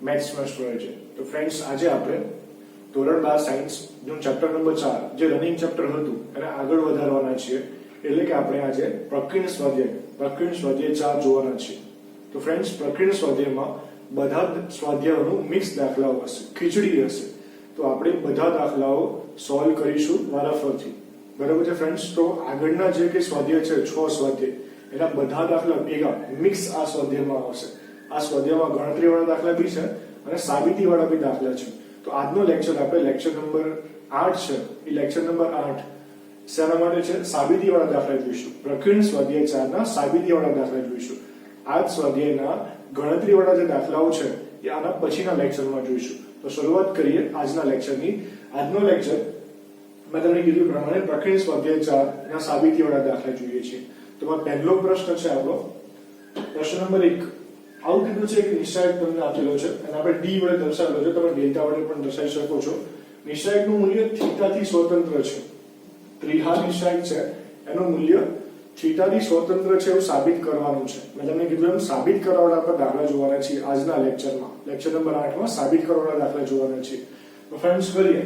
મેથ્સમાં student છે. તો friends આજે આપણે ધોરણ 12 સાયન્સ નું ચેપ્ટર નંબર 4 જે રનિંગ ચેપ્ટર હતું એને આગળ વધારવાના છીએ. એટલે કે આપણે આજે પ્રકીર્ણ સ્વાધ્યાય 4 જોવાના છીએ. તો ફ્રેન્ડ્સ પ્રકીર્ણ સ્વાધ્યાયમાં બધા સ્વાધ્યાયોનું મિક્સ દાખલાઓ હશે, ખીચડી હશે. તો આપણે બધા દાખલાઓ સોલ્વ કરીશું વારાફરથી. બરાબર છે ફ્રેન્ડ્સ? તો આગળના જે કે સ્વાધ્યાય છે 6 સ્વાધ્યાય એના બધા દાખલા ભેગા મિક્સ આ સ્વાધ્યાયમાં આવશે. આ સ્વાધ્યાયમાં ગણતરીવાળા દાખલા બી છે અને સાબિતીવાળા બી દાખલા છે. તો આજનો લેક્ચર આપણે લેક્ચર નંબર 8 છે. એ લેક્ચર નંબર 8 શેના માટે છે? સાબિતીવાળા દાખલા જોઈશું. પ્રકીર્ણ સ્વાધ્યાય 4 ના સાબિતીવાળા દાખલા જોઈશું. આ સ્વાધ્યાયના ગણતરીવાળા જે દાખલાઓ છે એ આના પછીના લેક્ચરમાં જોઈશું. તો શરૂઆત કરીએ આજના લેક્ચરની. આજનો લેક્ચર મેં તમને કીધું પ્રમાણે પ્રકીર્ણ સ્વાધ્યાય 4 ના સાબિતીવાળા દાખલા જોઈએ છે. તો પહેલો પ્રશ્ન છે આપણો પ્રશ્ન નંબર 1. આવું કીધું છે કે નિશ્ચાયક તમને આપેલો છે અને આપણે ડી વડે દર્શાવેલો છે. તમે ડેલ્ટા વડે પણ દર્શાવી શકો છો. નિશ્ચાયકનું મૂલ્ય થીટાથી સ્વતંત્ર છે. ત્રિહાર નિશ્ચાયક છે એનું મૂલ્ય થીટાથી સ્વતંત્ર છે એવું સાબિત કરવાનું છે. મેં તમને કીધું એમ સાબિત કરવાના પર દાખલા જોવાના છે આજના લેક્ચરમાં. લેક્ચર નંબર 8 માં સાબિત કરવાના દાખલા જોવાના છે. તો ફ્રેન્ડ્સ કરીએ.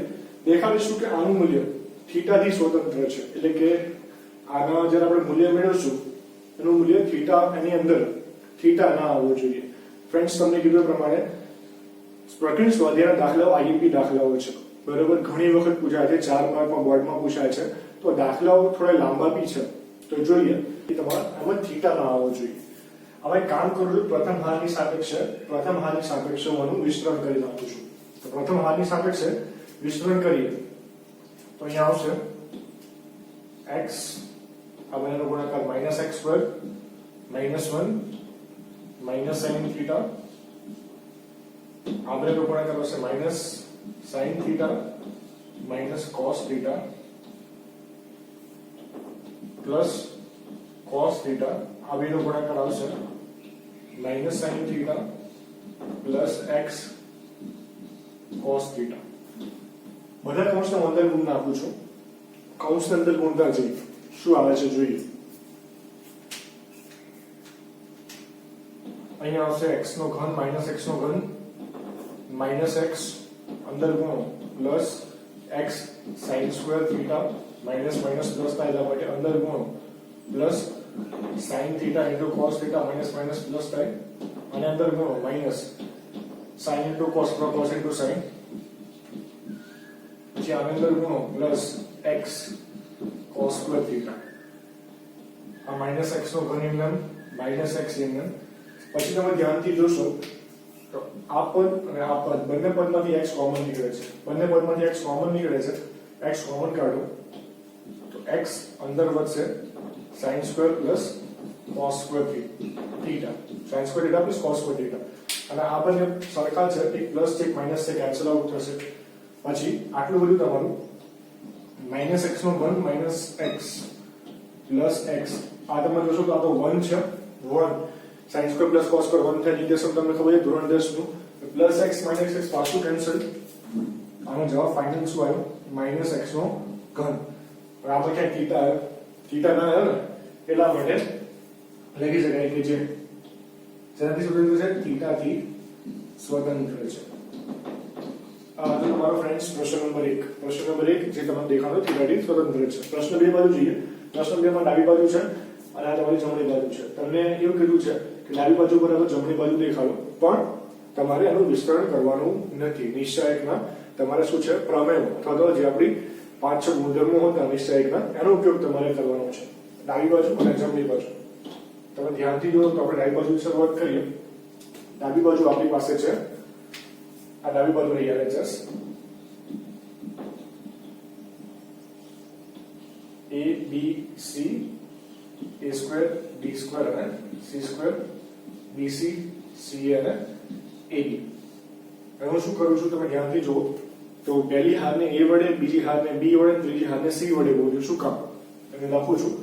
દેખાડીશું કે આનું મૂલ્ય થીટાથી સ્વતંત્ર છે. એટલે કે આના જ્યારે આપણે મૂલ્ય મેળવશું એનું મૂલ્ય થીટા એની અંદર થીટા ના આવવો જોઈએ. ફ્રેન્ડ્સ તમને કીધું પ્રમાણે પ્રકીર્ણ સ્વાધ્યાયના દાખલાઓ આઈએમપી દાખલાઓ છે. બરોબર? ઘણી વખત પૂછાય છે, 4 માર્કમાં બોર્ડમાં પૂછાય છે. તો દાખલાઓ થોડા લાંબા બી છે. તો જોઈએ કે તમારે આમાં થીટા ના આવવો જોઈએ. હવે કામ કરું છું પ્રથમ હારની સાપેક્ષે હું આનું વિસ્તરણ કરી નાખું છું. તો પ્રથમ હારની સાપેક્ષે વિસ્તરણ કરીએ તો અહીંયા આવશે x આ બંનેનો ગુણાકાર -x² -1 sin થીટા આ બંનેનો ગુણાકાર હશે sin theta cos theta cos theta આ બેનો ગુણાકાર આવશે sin theta x cos theta. બધા કૌંસને અંદર ગુણ નાખું છું. કૌંસની અંદર ગુણતા જઈએ શું આવે છે જોઈએ. અહીંયા આવશે x નો ઘન -x નો ઘન -x અંદર ગુણો plus x sin square theta minus plus થાય એટલા માટે અંદર ગુણો plus sin theta into cos theta minus plus થાય અને અંદર ગુણો minus sin into cos into sin પછી આની અંદર ગુણો plus x cos square theta આ -x નો ઘન એમ -x એમ. પછી તમે ધ્યાનથી જોશો તો આ પદ અને આ પદ બંને પદમાંથી x કોમન નીકળે છે. x કોમન કાઢો તો x અંદર વધશે sin square plus cos square theta sin square theta plus cos square theta અને આ બંને સરખા છે. એક પ્લસ છે એક માઈનસ છે, કેન્સલ આઉટ થશે. પછી આટલું બધું તમારું -x નો ઘન -x પ્લસ x આ તમે જોશો તો આ તો 1 છે. 1 sin square plus cos square 1 થાય. નિર્દેશક તમને ખબર છે ધોરણ 10 નું પ્લસ x -x પાછું કેન્સલ. આનો જવાબ ફાઇનલ શું આવ્યો? -x નો ઘન. બરાબર કે થીટા ના આવ્યો ને એટલા માટે લખી શકાય કે જે જેનાથી સ્વતંત્ર છે થીટાથી સ્વતંત્ર છે. આ તો તમારો ફ્રેન્ડ્સ પ્રશ્ન નંબર 1 જે તમને દેખાડો થીટાથી સ્વતંત્ર છે. પ્રશ્ન 2 બાજુ જોઈએ. પ્રશ્ન 2 માં ડાબી બાજુ છે અને આ તમારી જમણી બાજુ છે. તમને એવું કીધું છે કે ડાબી બાજુ બરાબર જમણી બાજુ દેખાડો, પણ તમારે એનું વિસ્તરણ કરવાનું નથી. નિશ્ચાયકના તમારે શું છે પ્રમેય અથવા તો જે આપણી 5-6 ગુણધર્મો હતા નિશ્ચાયકના એનો ઉપયોગ તમારે કરવાનો છે. ડાબી બાજુ અને જમણી બાજુ તમે ધ્યાનથી જોવો તો આપણે ડાબી બાજુ શરૂઆત કરીએ. ડાબી બાજુ આપણી પાસે છે આ ડાબી બાજુ રહી RHS a b c a square b square અને c સ્ક્વેર bc ca અને ab. હું શું કરું છું તમે ધ્યાનથી જુઓ તો પહેલી હારને a વડે, બીજી હારને b વડે, ત્રીજી હારને c વડે બોલું શું કામ એને લખું છું.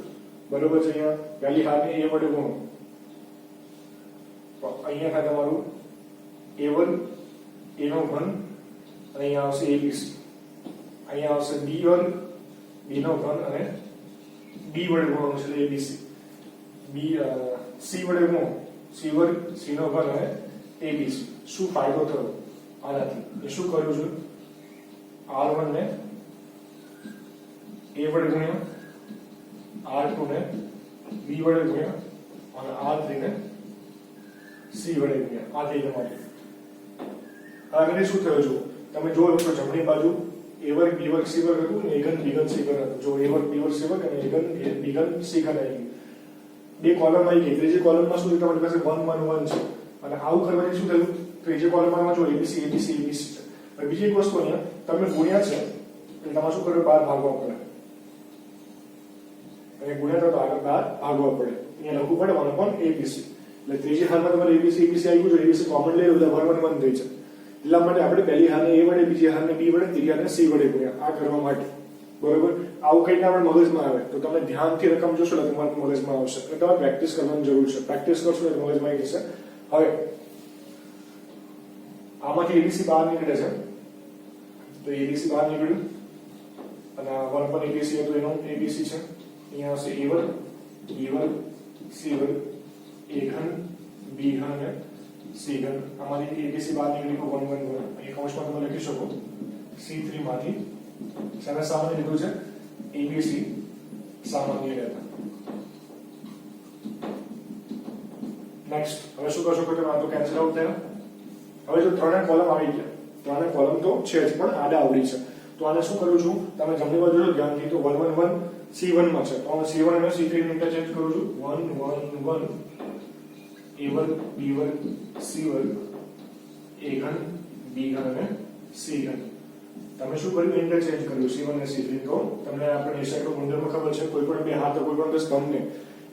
બરોબર છે? અહીંયા પહેલી હારને a વડે ગુણો તો અહીંયા થાય તમારું a1 a નો ઘન અને અહીંયા આવશે abc. અહીંયા આવશે b1 b નો ઘન અને b વડે ગુણવાનું છે abc. c વડે ગુણો c1 c નો ઘન અને abc. શું ફાયદો થયો આનાથી એ શું કર્યું છે r1 ને a વડે ગુણ્યા r2 ને b વડે ગુણ્યા અને r3 ને c વડે ગુણ્યા આ થઈ તમારી આગળ શું થયું જો તમે જોયો તો જમણી બાજુ a વર્ગ b વર્ગ c વર્ગ હતું ને a ઘન b ઘન c ઘન હતું જો a વર્ગ b વર્ગ c વર્ગ અને a ઘન b ઘન c ઘન આવી બે કોલમ આવી ગઈ ત્રીજી કોલમમાં શું તમારી પાસે 1 1 1 છે અને આવું કરવાથી શું થયું ત્રીજી કોલમમાં જો abc abc abc છે હવે બીજી એક વસ્તુ અહીંયા તમે ગુણ્યા છે એટલે તમારે શું કરવું 12 ભાગવા પડે અને ગુણ્યા તો આગળ 12 ભાગવા પડે અહીંયા લખવું પડે 1 upon abc એટલે ત્રીજી હારમાં તમારે abc abc આવી ગયું જો abc કોમન લઈ લો એટલે 1 1 1 થઈ જાય એટલા માટે આપણે પહેલી હારને a વડે બીજી હારને b વડે ત્રીજી હારને c વડે ગુણ્યા આ કરવા માટે બરોબર આવું કઈને આપણે મગજમાં આવે તો તમે ધ્યાનથી રકમ જોશો એટલે તમારા મગજમાં આવશે એટલે તમારે પ્રેક્ટિસ કરવાની જરૂર છે પ્રેક્ટિસ કરશો એટલે મગજમાં આવી જશે હવે આમાંથી abc બહાર નીકળે છે તો abc બહાર નીકળ્યું અને 1 પર abc હતું એનો abc છે અહીંયા આવશે a વર્ગ b વર્ગ c વર્ગ a ઘન b ઘન અને c ઘન આમાંથી abc બહાર નીકળી 1 1 1 અહીં કૌંસમાં તમે લખી શકો c3 માંથી સામે સામાન્ય લીધું છે abc સામાન્ય લેતા નેક્સ્ટ હવે શું કરશો કે તમે આ તો કેન્સલ આઉટ થયા હવે જો ત્રણે કોલમ આવી ગયા ત્રણે કોલમ તો છે જ પણ આડા આવડી છે તો આને શું કરું છું તમે જમણી બાજુ જો ધ્યાનથી તો 1 1 1 c1 માં છે તો હું c1 અને c3 ને ઇન્ટરચેન્જ કરું છું 1 1 1 a વર્ગ b વર્ગ c વર્ગ a ઘન b ઘન અને c ઘન તમે શું કર્યું ઇન્ટરચેન્જ કર્યું c1 અને c3 તો તમને આપણે નિશાળનો ગુણધર્મ ખબર છે કોઈ પણ બે હાથ કોઈ પણ બે સ્તંભને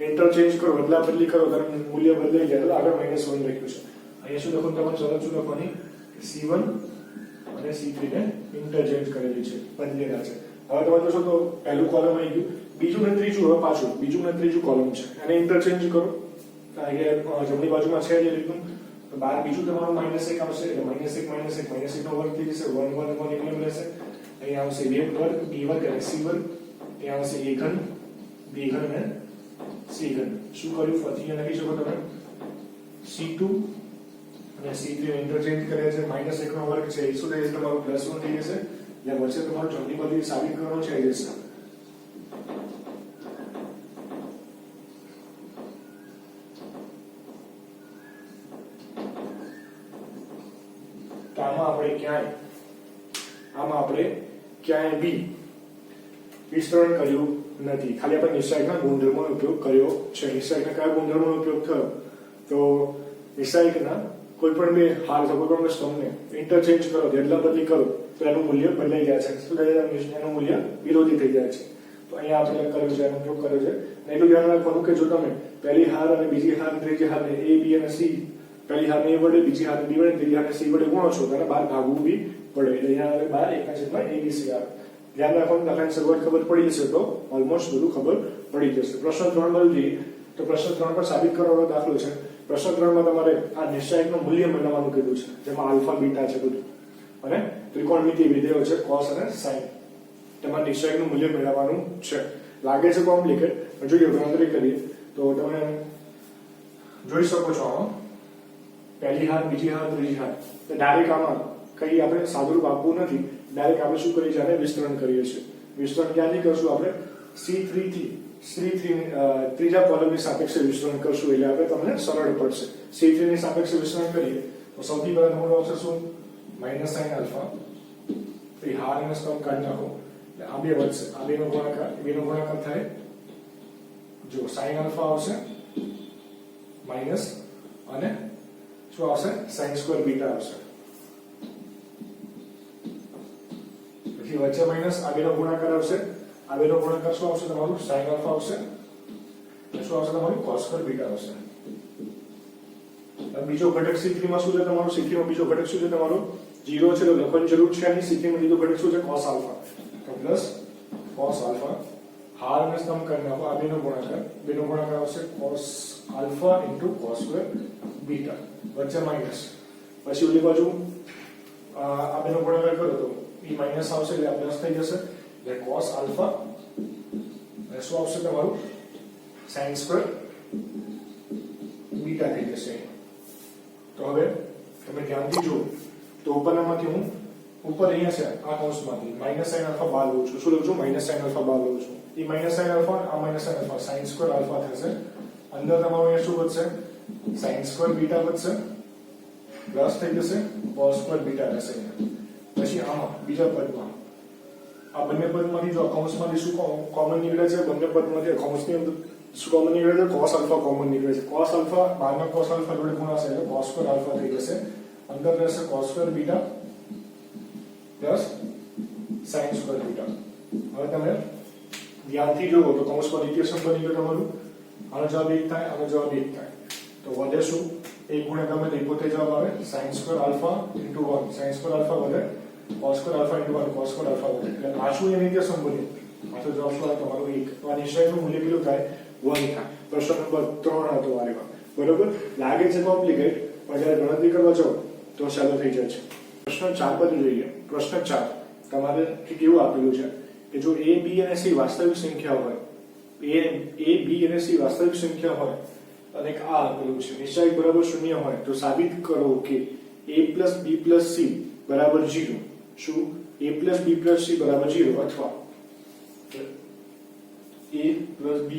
ઇન્ટરચેન્જ કરો બદલા બદલી કરો ત્યારે મૂલ્ય બદલાઈ જાય તો આગળ -1 લખ્યું છે અહીંયા શું લખું તમારે ચલો શું લખવાની c1 અને c3 ને ઇન્ટરચેન્જ કરેલી છે બદલેલા છે હવે તમે જોશો તો પહેલું કોલમ આવી ગયું બીજું ને ત્રીજું હવે પાછું બીજું ને ત્રીજું કોલમ છે એને ઇન્ટરચેન્જ કરો અહીંયા જમણી બાજુમાં છે જે રીતનું તો બાર બીજું તમારું -1 આવશે એટલે -1 નો વર્ગ થઈ જશે 1 1 1 એકમ રહેશે અહીંયા આવશે a વર્ગ b વર્ગ અને c વર્ગ અહીંયા આવશે a ઘન b ઘન અને c ઘન શું કર્યું ફરીથી લખી શકો તમે c2 અને c3 ને ઇન્ટરચેન્જ કર્યા છે -1 નો વર્ગ છે એ શું થઈ જશે તમારું +1 થઈ જશે એટલે વચ્ચે તમારું જમણી બાજુ સાબિત કરવાનું છે આવી જશે આમાં આપણે ક્યાંય બી વિસ્તરણ કર્યું નથી ખાલી આપણે નિશ્ચાયકના ગુણધર્મનો ઉપયોગ કર્યો છે નિશ્ચાયકના કયા ગુણધર્મનો ઉપયોગ થયો તો નિશ્ચાયકના કોઈ પણ બે હાર કોઈ પણ સ્તંભને ઇન્ટરચેન્જ કરો બદલા બદલી કરો તો એનું મૂલ્ય બદલાઈ જાય છે શું થાય છે એનું મૂલ્ય વિરોધી થઈ જાય છે તો અહીંયા આપણે કર્યું છે એનો ઉપયોગ કર્યો છે અને એટલું ધ્યાન રાખવાનું કે જો તમે પહેલી હાર અને બીજી હાર ત્રીજી હારને a b અને c પહેલી હારને a વડે બીજી હારને b વડે ત્રીજી હારને c વડે ગુણો છો ત્યારે 12 ભાગવું બી પડે એટલે અહીંયા આવે 12 1/abc આવે ધ્યાન રાખવાનું દાખલાની શરૂઆત ખબર પડી જશે તો ઓલમોસ્ટ બધું ખબર પડી જશે પ્રશ્ન 3 બાજુ જઈએ તો પ્રશ્ન 3 પર સાબિત કરવાનો દાખલો છે પ્રશ્ન 3 માં તમારે આ નિશ્ચાયકનું મૂલ્ય મેળવવાનું કીધું છે જેમાં આલ્ફા બીટા છે બધું અને ત્રિકોણમિતિય વિધેયો છે cos અને sin તેમાં નિશ્ચાયકનું મૂલ્ય મેળવવાનું છે લાગે છે કોમ્પ્લિકેટ પણ જોઈએ ગણતરી કરીએ તો તમે જોઈ શકો છો પહેલી હાર બીજી હાર ત્રીજી હાર તો ડાયરેક્ટ આમાં કઈ આપણે સાદુરૂપ આપવું નથી ડાયરેક્ટ આપણે શું કરીએ છીએ આને વિસ્તરણ કરીએ છીએ વિસ્તરણ ક્યાંથી કરશું આપણે c3 થી ત્રીજા કોલમની સાપેક્ષે વિસ્તરણ કરશું એટલે આપણે તમને સરળ પડશે c3 ની સાપેક્ષે વિસ્તરણ કરીએ તો સૌથી પહેલા નંબર આવશે શું -sin આલ્ફા તો હાર અને સ્તંભ કાઢી નાખો એટલે આ બે વધશે આ બેનો ગુણાકાર થાય જો sin આલ્ફા આવશે માઈનસ અને શું આવશે sin સ્ક્વેર બીટા આવશે પછી વચ્ચે માઈનસ આ બેનો ગુણાકાર આવશે આ બેનો ગુણાકાર શું આવશે તમારું sin આલ્ફા આવશે અને શું આવશે તમારું cos સ્ક્વેર બીટા આવશે બીજો ઘટક c3 માં શું છે તમારું c3 માં બીજો ઘટક શું છે તમારો 0 છે તો લખવાની જરૂર છે નહીં c3 માં બીજો ઘટક શું છે cos આલ્ફા તો પ્લસ cos આલ્ફા હાર ને સ્તંભ કરી નાખો આ બેનો ગુણાકાર આવશે cos alpha cos square beta વચ્ચે માઈનસ પછી ઓલી બાજુ આ બેનો ગુણાકાર કરો તો e માઈનસ આવશે એટલે આ પ્લસ થઈ જશે એટલે cos આલ્ફા અને શું આવશે તમારું sin સ્ક્વેર બીટા થઈ જશે તો હવે તમે ધ્યાનથી જુઓ તો ઉપરનામાંથી હું ઉપર અહીંયા છે આ કૌંસમાંથી માઇનસ સાઇન આલ્ફા બહાર લઉં છું. શું લઉં છું? માઇનસ સાઇન આલ્ફા બહાર લઉં છું. એ માઇનસ સાઇન આલ્ફા આ minus sine alpha sine square alpha થશે. અંદર તમારું અહીંયા શું વધશે? સાઇન સ્ક્વેર બીટા વધશે પ્લસ થઈ જશે cos સ્ક્વેર બીટા રહેશે. પછી આમાં બીજા પદમાં આ બંને પદમાંથી જો કૌંસમાંથી શું કોમન નીકળે છે? બંને પદમાંથી કૌંસની અંદર શું કોમન નીકળે છે? cos આલ્ફા કોમન નીકળે છે. cos આલ્ફા બહારના cos આલ્ફા જોડે ગુણાશે એટલે cos સ્ક્વેર આલ્ફા થઈ જશે. અંદર રહેશે cos square beta plus sin square beta. હવે તમે ધ્યાનથી જુઓ તો કૌંસમાં ઇક્વેશન બની ગયું તમારું. આનો જવાબ 1 થાય, આનો જવાબ 1 થાય. તો વધે શું? 1 ગુણ્યા ગમે તો 1 પોતે જવાબ આવે sin square alpha into 1. sin square alpha વધે cos square alpha into 1 cos square alpha વધે. એટલે આ શું એની ઇક્વેશન બન્યું? આ તો જવાબ શું આવે તમારો 1. તો આ નિશ્ચયનું મૂલ્ય કેટલું થાય? 1 થાય. પ્રશ્ન નંબર 3 હતો વારેમાં. બરોબર? લાગે છે કોમ્પ્લિકેટ પણ જ્યારે ગણતરી કરવા જાઓ તો સહેલો થઈ જાય છે. પ્રશ્ન 4 બાજુ જોઈએ. પ્રશ્ન 4 તમારે કેવું આપેલું છે કે જો a b અને c વાસ્તવિક સંખ્યા હોય, a b અને c વાસ્તવિક સંખ્યા હોય અને આ આપેલું છે નિશ્ચયક બરાબર 0 હોય તો સાબિત કરો કે a b c બરાબર 0. શું? a b c બરાબર 0 અથવા a b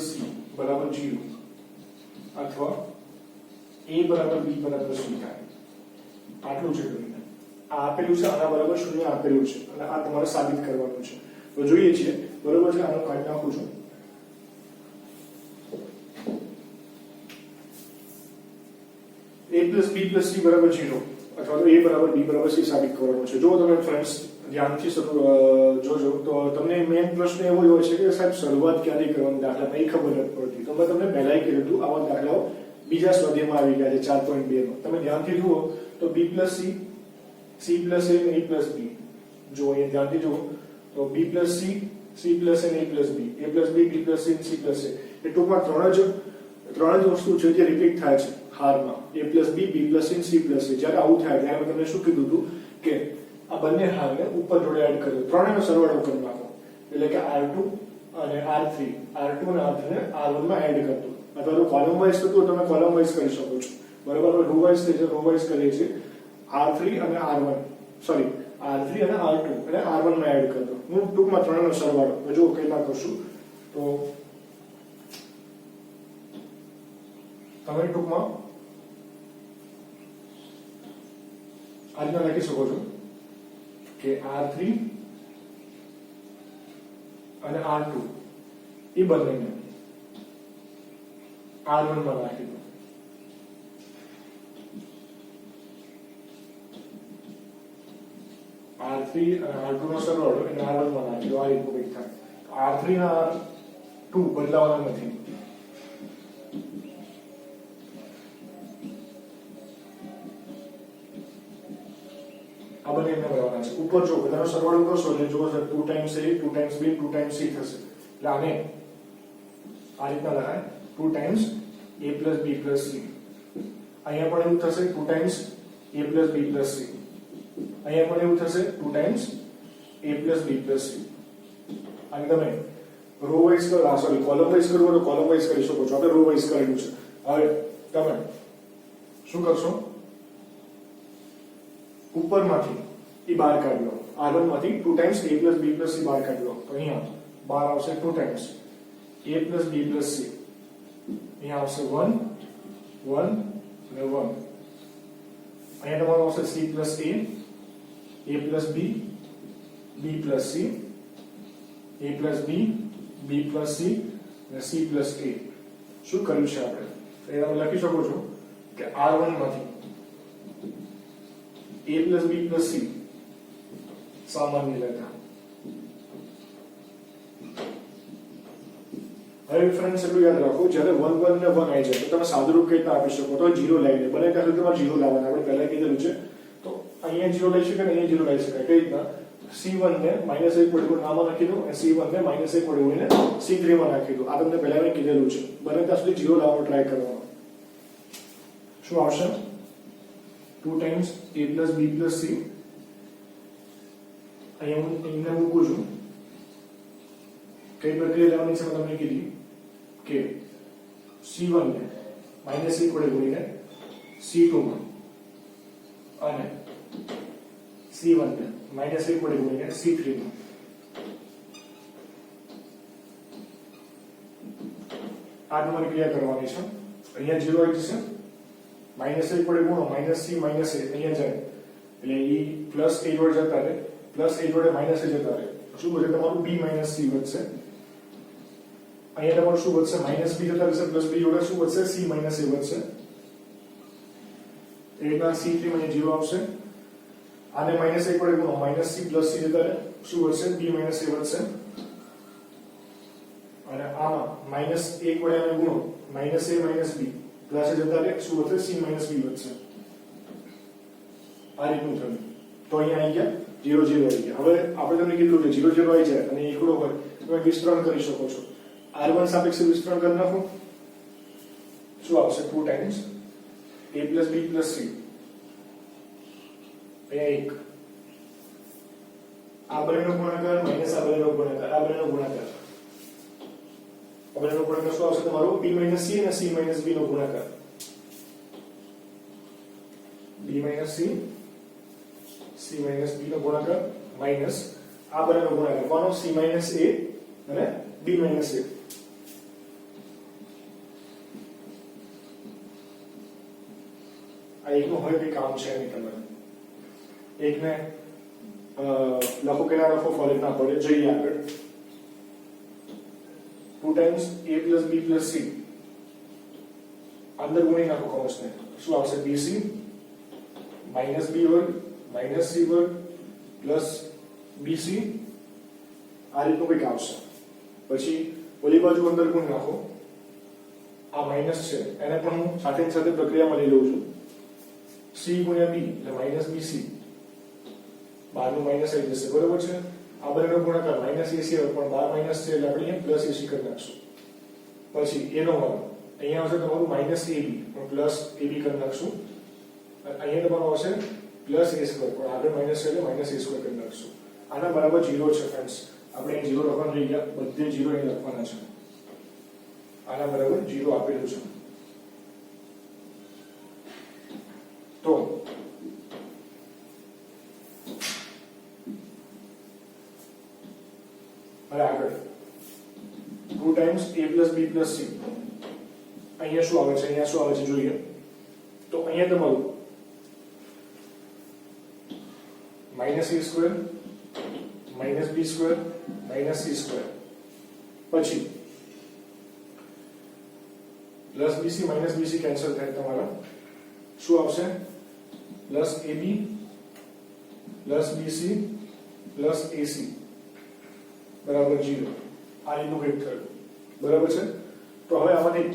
c બરાબર 0 અથવા a બરાબર b બરાબર c થાય. આટલું છે. આ આપેલું છે આના બરાબર 0 આપેલું છે અને આ તમારે સાબિત કરવાનું છે. તો જોઈએ છીએ. બરોબર છે? આનો કાઢી નાખું છું. a b c બરાબર 0 અથવા તો a બરાબર b બરાબર c સાબિત કરવાનું છે. જો તમે ફ્રેન્ડ્સ ધ્યાનથી જોજો તો તમને મેઇન પ્રશ્ન એવો હોય છે કે સાહેબ શરૂઆત ક્યાંથી કરવાની દાખલા નહીં ખબર નથી પડતી. તો મેં તમને પહેલા કીધું હતું આવા દાખલાઓ બીજા સ્વાધ્યાયમાં આવી ગયા છે 4.2 માં. તમે ધ્યાનથી જુઓ તો b c c plus a and a plus b. જો અહીંયા ધ્યાનથી જુઓ તો b plus c c plus a and a plus b, a plus b, b plus c and c plus a. એ ટૂંકમાં ત્રણ જ વસ્તુ છે જે રિપીટ થાય છે હારમાં. a plus b, b plus c and c plus a. જ્યારે આવું થાય ત્યારે મેં તમને શું કીધું હતું કે આ બંને હારને ઉપર જોડે એડ કરી દો. ત્રણેયનો સરવાળો કરી નાખો. એટલે કે r2 અને r3, r2 અને r3 ને r1 માં એડ કરી દો. અથવા તો કોલમ વાઇઝ થતું હોય તમે કોલમ વાઇઝ કરી શકો છો. બરાબર? રો વાઇઝ થઈ છે, રો વાઇઝ કરીએ છીએ. R3 અને R1 સોરી R3 અને R2 અને R1 માં એડ કરી દો. હું ટૂંકમાં ત્રણનો સરવાળો જો કેટલા કરશું તો તમે ટૂંકમાં આ રીતના લખી શકો છો કે R3 અને R2 એ બંનેને R1 માં નાખી દો. R3 અને R2 નો સરવાળો એટલે R1 માં નાખી દો. આ રીતનું કંઈક થાય. R3 અને R2 બદલાવાના નથી. આ બંને એમને બરાબર છે. ઉપર જો બધાનો સરવાળો કરશો એટલે જો 2 times a 2 times b 2 times c થશે. એટલે આને આ રીતના લખાય 2 times a plus b plus c. અહીંયા પણ એવું થશે 2 times a plus b plus c. અહીંયા પણ એવું થશે 2 times a plus b plus c. અને તમે રો વાઇઝ કરો સોરી કોલમ વાઇઝ કરવો તો કોલમ વાઇઝ કરી શકો છો. આપણે રો વાઇઝ કરેલું છે. હવે તમે શું કરશો? ઉપરમાંથી એ બહાર કાઢી લો. R1 માંથી 2 times a plus b plus c બહાર કાઢી લો. તો અહીંયા બહાર આવશે 2 times a plus b plus c. અહીંયા આવશે 1 1 અને 1. અહીંયા તમારું આવશે c plus a plus b, b plus c, a plus b, b plus c અને c plus a. શું કર્યું છે આપણે? એ તમે લખી શકો છો કે R1 માંથી a plus b plus c સામાન્ય લેતા. હવે ફ્રેન્ડ્સ એટલું યાદ રાખો જ્યારે 1 1 ને 1 આવી જાય તો તમે સાદુરૂપ કઈ રીતના આપી શકો? તો 0 લાવીને બને ત્યાં સુધી તમારે 0 લાવવાના. આપણે પહેલા કીધેલું છે. તો અહીંયા 0 લઈ શકાય, અહીંયા 0 લઈ શકાય. કઈ રીતના? c1 ને -1 વડે નામાં નાખી દો અને c1 ને -1 વડે ગુણીને c3 માં નાખી દો. આ તમને પહેલા મેં કીધેલું છે. બને ત્યાં સુધી 0 લાવવાનો ટ્રાય કરવાનો. શું આવશે? 2 times a plus b plus c. અહીંયા હું એમને મૂકું છું. કઈ પ્રક્રિયા લેવાની છે મેં તમને કીધી કે c1 ને -1 વડે ગુણીને c2 માં અને C1 ને -1 વડે ગુણીને C3 માં આ તમારે ક્રિયા કરવાની છે. અહીંયા 0 આવી જશે, -1 વડે ગુણો, -C -A અહીંયા જાય એટલે E +8 વડે જતા રહે, +8 વડે -A જતા રહે, શું બચે તમારું B - C વધશે. અહીંયા તમારું શું વધશે, -B જતા રહેશે, +B વડે શું વધશે, C - A વધશે. એકના C3 માં 0 આવશે, આને -1 વડે ગુણો, -C + C જતા રહે, શું વધશે, B - A વધશે. અને આમાં -1 વડે આને ગુણો, -A - B પ્લસ જતા રહે, શું વધશે, C - B વધશે. આ રીતનું થયું. તો અહીંયા આવી ગયા 0 0 આવી ગયા. હવે આપણે તમને કીધું કે 0 0 આવી જાય અને એકડો હોય તો તમે વિસ્તરણ કરી શકો છો. R1 સાપેક્ષે વિસ્તરણ કરી નાખો, શું આવશે, 2 ટાઈમ્સ A + B + C. એક આ બંનેનો ગુણાકાર માઈનસ આ બંનેનો ગુણાકાર, આ બંનેનો ગુણાકાર, આ બંનેનો ગુણાકાર શું આવશે તમારો, B - C અને C - B નો ગુણાકાર, B - C C - B નો ગુણાકાર માઈનસ આ બંનેનો ગુણાકાર, કોનો, C - A અને B - A. આ એકનું હોય કે કામ છે નહીં તમારે, એકને લખો કે ના લખો ફરક ના પડે. જઈએ આગળ. 2 ટાઈમ્સ A + B + C અંદર ગુણી નાખો કૌંસને, શું આવશે, BC -B વર્ગ -C વર્ગ + BC. આ રીતનું કંઈક આવશે. પછી ઓલી બાજુ અંદર ગુણ નાખો, આ માઈનસ છે એને પણ હું સાથે સાથે પ્રક્રિયામાં લઈ લઉં છું. C × B એટલે -BC, બહારનું માઈનસ આવી જશે, બરોબર છે. આ બંનેનો ગુણાકાર -AC આવે પણ બહાર માઈનસ છે એટલે આપણે અહીંયા +AC કરી નાખશું. પછી એનો વર્ગ અહીંયા આવશે તમારું -AB પણ +AB કરી નાખશું. અહીંયા તમારું આવશે +A² પણ આગળ માઈનસ છે એટલે -A² કરી નાખશું. આના બરાબર 0 છે ફ્રેન્ડ્સ. આપણે 0 લખવાનું રહી ગયા, બધે 0 અહીં લખવાના છે. આના બરાબર 0 આપેલું છે. તો હવે આગળ 2 ટાઈમ્સ A + B + C. અહીંયા શું આવે છે, અહીંયા શું આવે છે જોઈએ. તો અહીંયા તમારું -A² -B² -C², પછી +BC -BC કેન્સલ થાય તમારા, શું આવશે, +AB +BC +AC બરાબર 0. આ રીતનું કંઈક થયું, બરાબર છે. તો હવે આમાંથી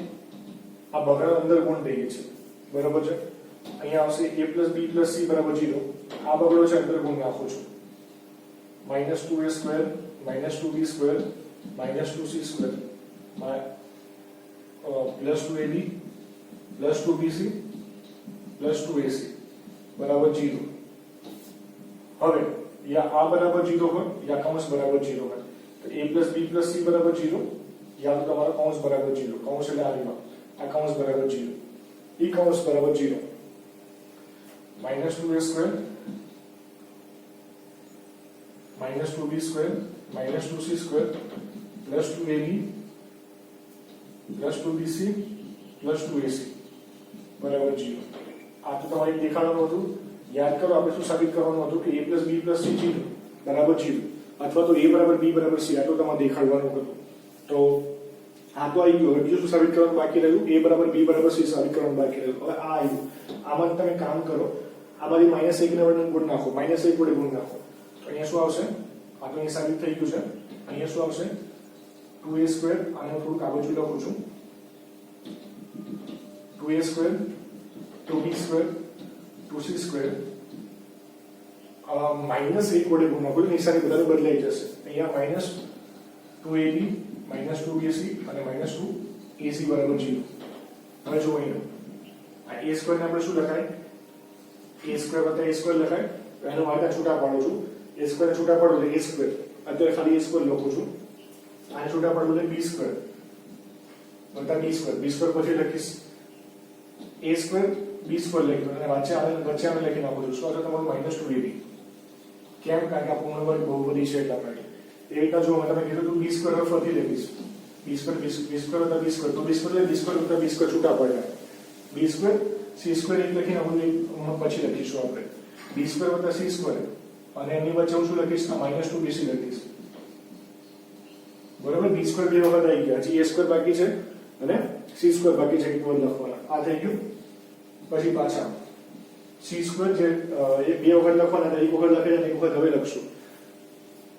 આ બગડા અંદર ગુણ થઈ ગઈ છે, બરાબર છે. અહીંયા આવશે A + B + C બરાબર 0. આ બગડો છે અંદર ગુણ નાખું છું, -2A² -2B² -2C² +2AB +2BC +2AC બરાબર 0. હવે યા આ બરાબર 0 હોય યા કૌંસ બરાબર 0 હોય તો A + B + C બરાબર 0 યા તો તમારો કૌંસ બરાબર 0, કૌંસ એટલે આ કૌંસ બરાબર 0, ઈ કૌંસ બરાબર 0. -2A² -2B² -2C² +2AB +2BC +2AC બરાબર 0. આ તો તમારે દેખાડવાનું હતું. યાદ કરો આપણે શું સાબિત કરવાનું હતું કે A + B + C 0 બરાબર 0 અથવા તો A બરાબર B બરાબર C, આ તો તમારે દેખાડવાનું હતું. તો આ તો આવી ગયું. હવે બીજું શું સાબિત કરવાનું બાકી રહ્યું, A બરાબર B બરાબર C સાબિત કરવાનું બાકી રહ્યું. હવે આ આવ્યું. આમાં તમે કામ કરો, આમાંથી -1 ને વડે ગુણ નાખો, -1 વડે ગુણ નાખો તો અહીંયા શું આવશે, આ તો અહીં સાબિત થઈ ગયું છે. અહીંયા શું આવશે, 2A², આને હું થોડુંક આ બાજુ લખું છું, 2A² 2B² 2C² -1 વડે ગુણ નાખો, નિશાની બધાને બદલાઈ જશે. અહીંયા -2AB -2BC અને -2AC બરાબર 0. હવે જો અહીંયા આ A² ને આપણે શું લખાય, A² વત્તા A² લખાય. એનો માર્કા છૂટા પાડું છું, A² ને છૂટા પાડું એટલે A², અત્યારે ખાલી A² લખું છું. આને છૂટા પાડું એટલે B² વત્તા B², B² પછી લખીશ A² b² લખ્યું અને વચ્ચે આને લખી નાખો છો. શું છે તમારું -2ab. કેમ? કારણ કે આ પૂર્ણ વર્ગ બહુપદી છે એટલા માટે. એ રીતના જો મેં તમને કીધું તું b² હવે ફરીથી લખીશ. b² વત્તા b² તો b² વત્તા b² છૂટા પડ્યા. b² c² એક લખીને બધું પછી લખીશું આપણે. b² વત્તા c² અને એની વચ્ચે હું શું લખીશ? આ -2bc લખીશ. બરાબર? b² બે વખત આવી ગયા. હજી a² બાકી છે અને c² બાકી છે. એક વખત લખવાના. આ થઈ ગયું. પછી પાછા c² જે બે વખત લખવાના, એક વખત લખી એક વખત હવે લખશું.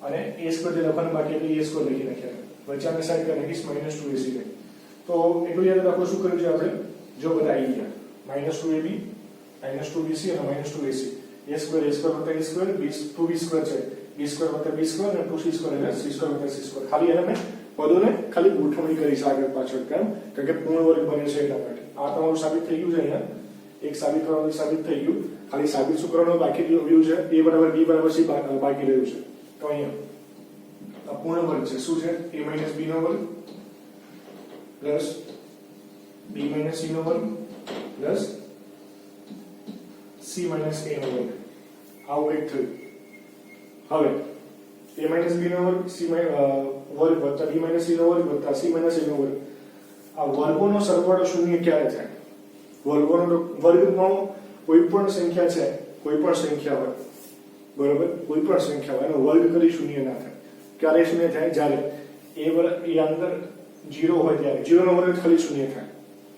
અને a² જે લખવાનું બાકી એટલે a² લખી નાખ્યા. વચ્ચે અમે સાઈડ કરી નાખીશ -2ac લે. તો એટલું યાદ રાખો શું કર્યું છે આપણે? જો બધા આવી ગયા -2ab, -2bc અને -2ac. a² વત્તા a² 2b² છે. b² વત્તા b² અને 2c² એટલે c² વત્તા c². ખાલી એને મેં પદોને ખાલી ગોઠવણી કરી છે આગળ પાછળ. કેમ? કારણ કે પૂર્ણ વર્ગ બને છે એટલા માટે. આ તમારું સાબિત થઈ ગયું છે. અહીંયા એક સાબિત કરવાનું સાબિત થઈ ગયું. ખાલી સાબિત શું કરવાનું બાકી રહ્યું છે? a બરાબર b બરાબર c બાકી રહ્યું છે. તો અહીંયા પૂર્ણ વર્ગ છે. શું છે? a b નો વર્ગ પ્લસ b c નો વર્ગ પ્લસ c a નો વર્ગ. આવું એક થયું. હવે a b નો વર્ગ c વર્ગ વત્તા b c નો વર્ગ વત્તા c a નો વર્ગ. આ વર્ગોનો સરવાળો શૂન્ય ક્યારે થાય? વર્ગોનો વર્ગમાં કોઈ પણ સંખ્યા છે, કોઈ પણ સંખ્યા હોય, બરોબર, કોઈ પણ સંખ્યા હોય એનો વર્ગ કરી શૂન્ય ના થાય. ક્યારે શૂન્ય થાય? જ્યારે એ અંદર 0 હોય ત્યારે 0 નો વર્ગ ખાલી શૂન્ય થાય.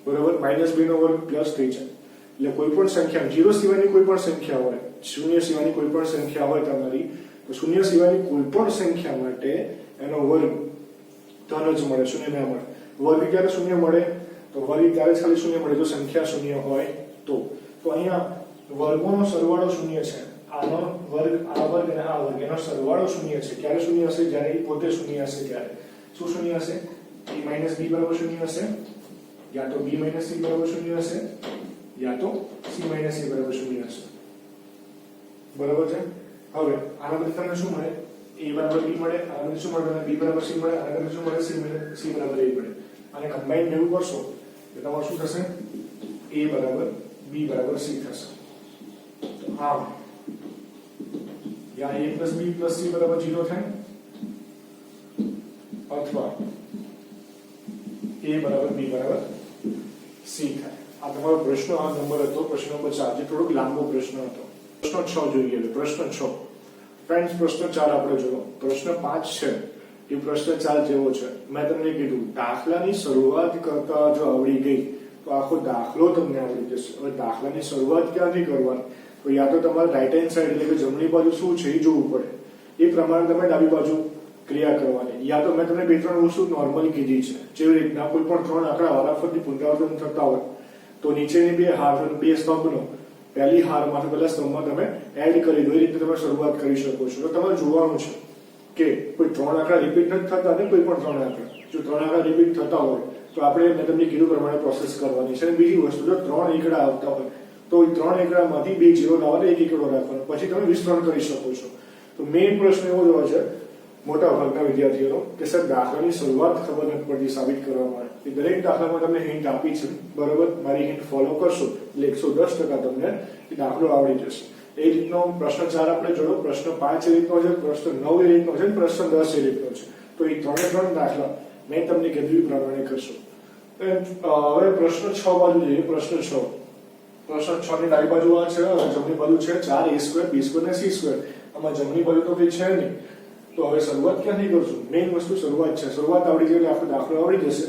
બરોબર? -b નો વર્ગ પ્લસ થઈ જાય. એટલે કોઈ પણ સંખ્યા 0 સિવાયની કોઈ પણ સંખ્યા હોય, શૂન્ય સિવાયની કોઈ પણ સંખ્યા હોય તમારી, તો શૂન્ય સિવાયની કોઈ પણ સંખ્યા માટે એનો વર્ગ ધન જ મળે, શૂન્ય ના મળે. વર્ગ ક્યારે શૂન્ય મળે? તો વર્ગ ત્યારે ખાલી શૂન્ય મળે જો સંખ્યા શૂન્ય હોય તો. તો અહીંયા વર્ગોનો સરવાળો શૂન્ય છે. આનો વર્ગ, આ વર્ગ અને આ વર્ગ એનો સરવાળો શૂન્ય છે. ક્યારે શૂન્ય હશે? જ્યારે એ પોતે શૂન્ય હશે ત્યારે. શું શૂન્ય હશે? a b બરાબર શૂન્ય હશે, યા તો b c બરાબર શૂન્ય હશે, યા તો c a બરાબર શૂન્ય હશે. બરાબર છે? હવે આના બદલે તમને શું મળે? a બરાબર b મળે. આના બદલે શું મળે? b બરાબર c મળે. આના બદલે શું મળે? c બરાબર a મળે. અને કમ્બાઈન ભેગું કરશો એટલે તમારું શું થશે? a બરાબર b બરાબર c થશે. તો આમ યા a + b + c બરાબર 0 થાય, અથવા a બરાબર b બરાબર c થાય. આ તમારો પ્રશ્ન આ નંબર હતો, પ્રશ્ન નંબર 4, જે થોડોક લાંબો પ્રશ્ન હતો. પ્રશ્ન 6 જોઈએ. પ્રશ્ન 6 ફ્રેન્ડ્સ, પ્રશ્ન 4 આપણે જોયો. પ્રશ્ન 5 છે એ પ્રશ્ન 4 જેવો છે. મેં તમને કીધું દાખલાની શરૂઆત કરતા જો આવડી ગઈ તો આખો દાખલો તમને આવડી જશે. હવે દાખલાની શરૂઆત ક્યાંથી કરવાની? તો યા તો તમારે રાઈટ હેન્ડ સાઈડ એટલે કે જમણી બાજુ શું છે એ જોવું પડે. એ પ્રમાણે તમે ડાબી બાજુ ક્રિયા કરવાની. યા તો મેં તમને 2-3 વસ્તુ નોર્મલી કીધી છે. જેવી રીતના કોઈ પણ 3 આંકડા વારાફરતી પુનરાવર્તન થતા હોય તો નીચેની બે સ્તંભનો પહેલી હારમાંથી પહેલા સ્તંભમાં તમે એડ કરી દો. એ રીતે તમે શરૂઆત કરી શકો છો. તો તમારે જોવાનું છે કે કોઈ 3 આંકડા રિપીટ નથી થતા ને કોઈ પણ 3 આંકડા. જો 3 આંકડા રિપીટ થતા હોય તો આપણે મેં તમને કીધું પ્રમાણે પ્રોસેસ કરવાની છે. અને બીજી વસ્તુ, જો 3 એકડા આવતા હોય તો 3 એકડામાંથી 2 0 લાવવાના, 1 એકડો રાખવાનો, પછી તમે વિસ્તરણ કરી શકો છો. તો મેઇન પ્રશ્ન એવો જ હોય છે મોટા ભાગના વિદ્યાર્થીઓનો કે સર દાખલાની શરૂઆત ખબર નથી પડતી સાબિત કરવા માટે. દરેક દાખલામાં તમને હિન્ટ આપી છે, બરોબર? મારી હિન્ટ ફોલો કરશો એટલે 110% તમને એ દાખલો આવડી જશે. એ રીતનો પ્રશ્ન 4 આપણે જોયો. પ્રશ્ન 5 એ રીતનો છે, પ્રશ્ન 9 એ રીતનો છે, પ્રશ્ન 10 એ રીતનો છે. તો એ 3 દાખલા મેં તમને કીધું પ્રમાણે કરશો. હવે પ્રશ્ન 6 બાજુ જઈએ. પ્રશ્ન 6 ની ડાબી બાજુ આ છે, જમણી બાજુ છે 4a² b² અને c². આમાં જમણી બાજુ તો કઈ છે નહીં. તો હવે શરૂઆત ક્યાંથી કરશું? મેઇન વસ્તુ શરૂઆત છે. શરૂઆત આવડી જાય એટલે આપણો દાખલો આવડી જશે.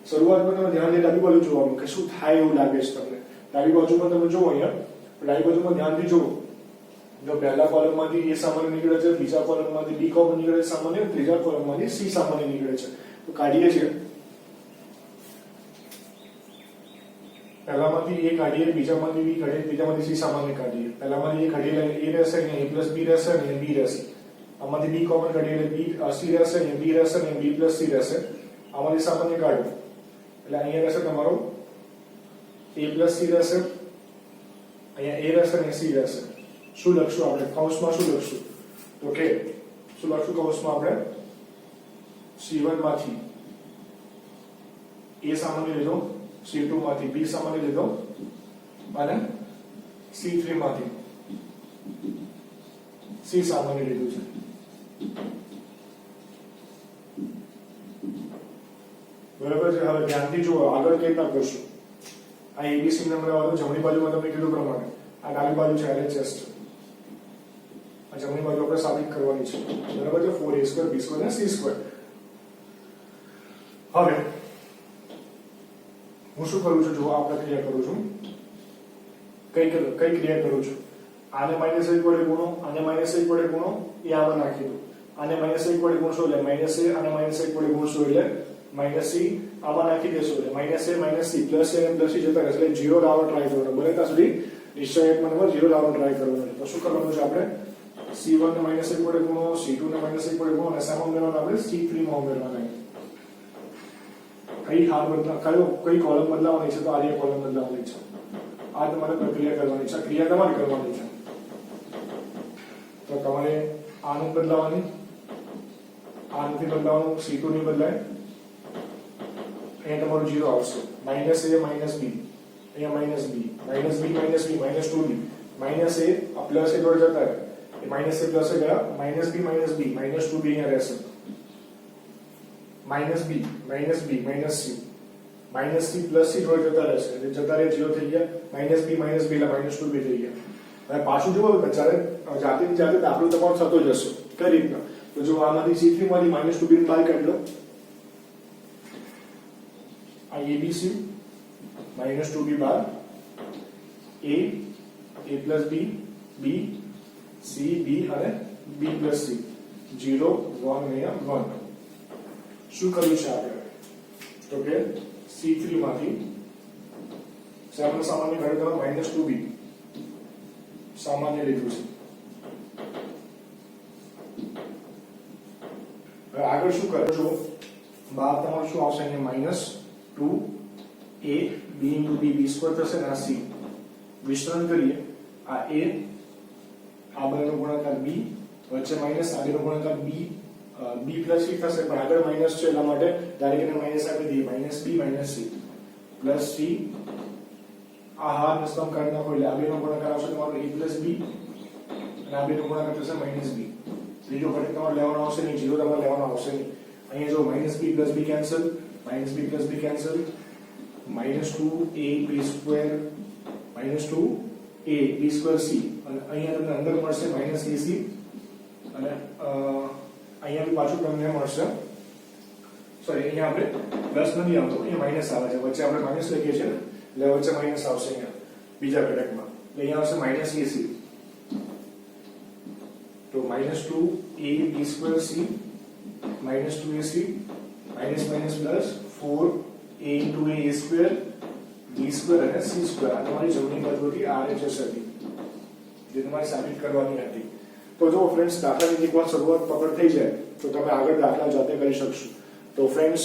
શરૂઆતમાં તમે ધ્યાનથી ડાબી બાજુ જોવાનું કે શું થાય એવું લાગે છે તમને. ડાબી બાજુમાં તમે જુઓ, અહીંયા ડાબી બાજુમાં ધ્યાનથી જુઓ. જો પહેલા કોલમમાંથી a સામાન્ય નીકળે છે, બીજા કોલમમાંથી b કોમન નીકળે છે સામાન્ય, ત્રીજા કોલમમાંથી c સામાન્ય નીકળે છે. તો કાઢીએ છીએ. પહેલામાંથી a કાઢીએ, બીજામાંથી b કાઢીએ, ત્રીજામાંથી c સામાન્ય કાઢીએ. પહેલામાંથી a કાઢીએ એટલે a રહેશે, અહીંયા a + b રહેશે અને અહીંયા b રહેશે. આમાંથી b કોમન કાઢીએ એટલે c રહેશે, અહીંયા b રહેશે અને b + c રહેશે. આમાંથી સામાન્ય કાઢો એટલે અહીંયા રહેશે તમારો a + c રહેશે, અહીંયા a રહેશે અને c રહેશે. શું લખશું આપણે કૌંસમાં? શું લખશું? તો કે શું લખશું કૌંસમાં આપણે? c1 માંથી a સામાન્ય લીધો, c2 માંથી b સામાન્ય લીધો, અને C3 માંથી C સામાન્ય લીધું છે. બરાબર છે. હવે ધ્યાનથી જુઓ આગળ કઈ રીતના કરશું. આ એબીસી નંબર વાળો જમણી બાજુમાં તમને કીધું પ્રમાણે આ ડાબી બાજુ છે LHS છે. આ જમણી બાજુ આપણે સાબિત કરવાની છે. બરાબર છે. 4a² b² અને c². હવે હું શું કરું છું, જો આ પ્રક્રિયા કરું છું, કઈ ક્રિયા કરું છું, આને -1 વડે ગુણો, આને -1 વડે ગુણો, એ આમાં નાખી દો. આને -1 વડે ગુણશો એટલે -a, આને -1 વડે ગુણશો એટલે -c, આમાં નાખી દેશો એટલે -a -c +a અને +c જતા રહેશે. એટલે 0 લાવવાનો ટ્રાય કરવાનો. બને ત્યાં સુધી નિશ્ચયાત્મક નંબર 0 લાવવાનો ટ્રાય કરવાનો. તો શું કરવાનું છે આપણે, c1 ને -1 વડે ગુણો, c2 ને -1 વડે ગુણો અને સામા ઉમેરવાના આપણે c3 માં ઉમેરવાના. કઈ કોલમ બદલાવાની છે, તો આ કોલમ બદલાવાની છે. આ તમારે પ્રક્રિયા કરવાની છે, ક્રિયા તમારે કરવાની છે. તો તમારે આનું બદલાવાની, આ નથી બદલાવાનું, c2 ની બદલાય, અહીંયા તમારું 0 આવશે. -a -b, અહીંયા -b, -b -2b, -a આ પ્લસ એ જોડે જતા રહે, એ -a પ્લસ એ ગયા, -b -b, -2b અહીંયા રહેશે, -b -b -c, -c plus c જોડે જતા રહેશે, એટલે જતા રહે 0 થઈ ગયા, -b -b એટલે -2b થઈ ગયા. હવે પાછું જુઓ, જ્યારે જાતે દાખલો તમારો થતો જશે. કઈ રીતના, તો જો આમાંથી c3 માંથી -2b ને બહાર કાઢી લો. આ abc -2b bar, a plus b, b c b અને b plus c, 0 1 અહીંયા 1. શું કર્યું છે આપણે, તો કે c3 માંથી આપણે સામાન્ય કાઢ્યું, -2b સામાન્ય લીધું છે. હવે આગળ શું કરો છો, બહાર તમારું શું આવશે, અહીંયા -2a b × b, b² થશે ને આ c. વિસ્તરણ કરીએ, આ a, આ બંનેનો ગુણાકાર b, વચ્ચે માઈનસ, આ બેનો ગુણાકાર b, b + c થશે, પણ આગળ માઈનસ છે એટલા માટે ડાયરેક્ટ એને માઈનસ આપી દઈએ, -b - c પ્લસ c. આ હાર ને સ્તંભ કાઢી નાખો એટલે આ બેનો ગુણાકાર આવશે તમારો a + b અને આ બેનો ગુણાકાર થશે -b. ત્રીજો ઘટક તમારે લેવાનો આવશે નહીં, 0 તમારે લેવાનો આવશે નહીં. અહીંયા જો -b + b cancel, -b + b cancel, -2ab² -2a b² c, અને અહીંયા તમને અંદર મળશે -ac, અને અહીંયા બી પાછું તમને મળશે, સોરી અહીંયા આપણે પ્લસ નથી આવતો, અહીંયા માઈનસ આવે છે, વચ્ચે આપણે માઈનસ લખીએ છીએ એટલે વચ્ચે માઈનસ આવશે અહીંયા બીજા ઘટકમાં, એટલે અહીંયા આવશે -ac. તો -2a b² c -2ac plus 4a × a² b² અને c² આ તમારી જમણી બાજુથી RHS હતી, જે તમારે સાબિત કરવાની હતી. તો જો ફ્રેન્ડ્સ, દાખલાની એકવાર શરૂઆત પકડ થઈ જાય તો તમે આગળ દાખલા જાતે કરી શકશો. તો ફ્રેન્ડ્સ,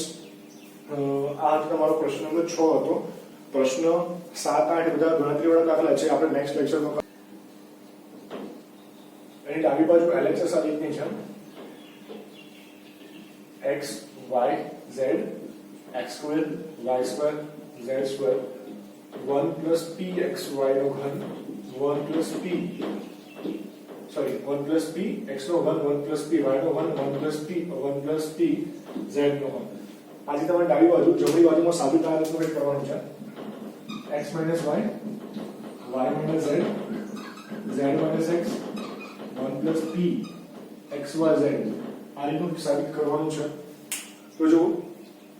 આ તમારો પ્રશ્ન નંબર 6 હતો. પ્રશ્ન 7, 8 બધા ગણતરીવાળા દાખલા છે, આપણે નેક્સ્ટ લેક્ચરમાં. એની ડાબી બાજુ LHS આ રીતની છે, x y z x² y² z² 1 + pxy નો ઘન 1 + p x નો ઘન 1 + py નો ઘન 1 + p z નો ઘન. આજે તમારે ડાબી બાજુ, જમણી બાજુમાં સાબિત આ રીતનું કંઈક કરવાનું છે, x - y y - z z - x 1 + p xy z આ રીતનું સાબિત કરવાનું છે. તો જો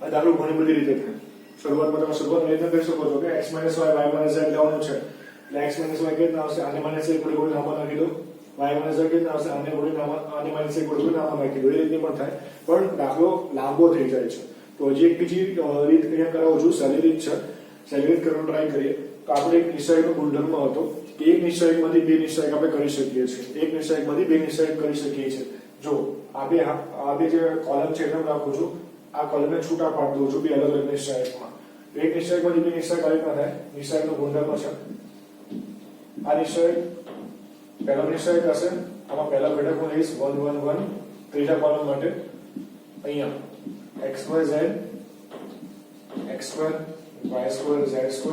આ દાખલો ઘણી બધી રીતે થાય. શરૂઆતમાં તમે શરૂઆતની રીતે કરી શકો છો કે x - y y - z લેવાનું છે, એટલે x - y કેટલા આવશે, આને -1 વડે નામમાં નાખી દો, y - z કેટલા આવશે, આને -1 વડે નામમાં નાખી દો. એ રીતે પણ થાય, પણ દાખલો લાંબો થઈ જાય છે. તો હજી એક બીજી રીત અહીંયા કરાવું છું, સહેલી રીત છે, સહેલી રીત કરવાનો ટ્રાય કરીએ. તો આપણે એક નિશ્ચયનો ગુણધર્મ હતો કે એક નિશ્ચયકમાંથી બે નિશ્ચયક આપણે કરી શકીએ છીએ, એક નિશ્ચયકમાંથી બે નિશ્ચયક કરી શકીએ છીએ. જો આ બે જે કોલમ છે એને રાખું છું, આ કોલમને છૂટા પાડી દઉં છું બે અલગ અલગ નિશ્ચયકમાં. એક નિશ્ચયકમાંથી બે નિશ્ચયક આ રીતના થાય. નિશ્ચયકનો ગુણધર્મ છે, આ નિશ્ચયક પહેલો નિશ્ચયક હશે, આમાં પહેલા ઘટક હું લઈશ 1 1 1, ત્રીજા કોલમ માટે અહીંયા x y z x² y² z²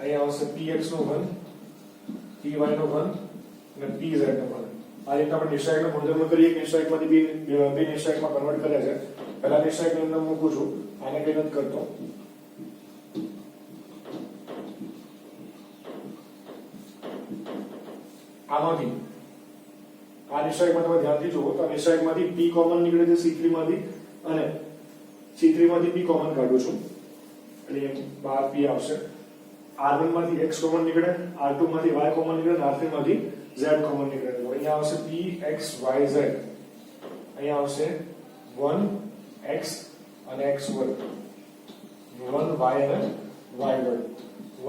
અહીંયા આવશે px નો 1, py નો 1 અને pz નો 1. આ રીતે આપણે નિશ્ચયકનો ગુણધર્મ કરીએ કે નિશ્ચયકમાંથી બે નિશ્ચયકમાં કન્વર્ટ કરે છે. પહેલા નિશ્ચયકની અંદર મૂકું છું, આને કંઈ નથી કરતો. આમાંથી આ નિશ્ચયકમાં તમે ધ્યાનથી જુઓ તો આ નિશ્ચયકમાંથી p કોમન નીકળે છે c3 માંથી અને c3 માંથી p કોમન કાઢું છું એટલે બહાર p આવશે. r1 માંથી x કોમન નીકળે, r2 માંથી y કોમન નીકળે, r3 માંથી z કોમન નીકળે. તો અહીંયા આવશે p x y z, અહીંયા આવશે 1 x અને x વર્ગ, 1 y અને y વર્ગ,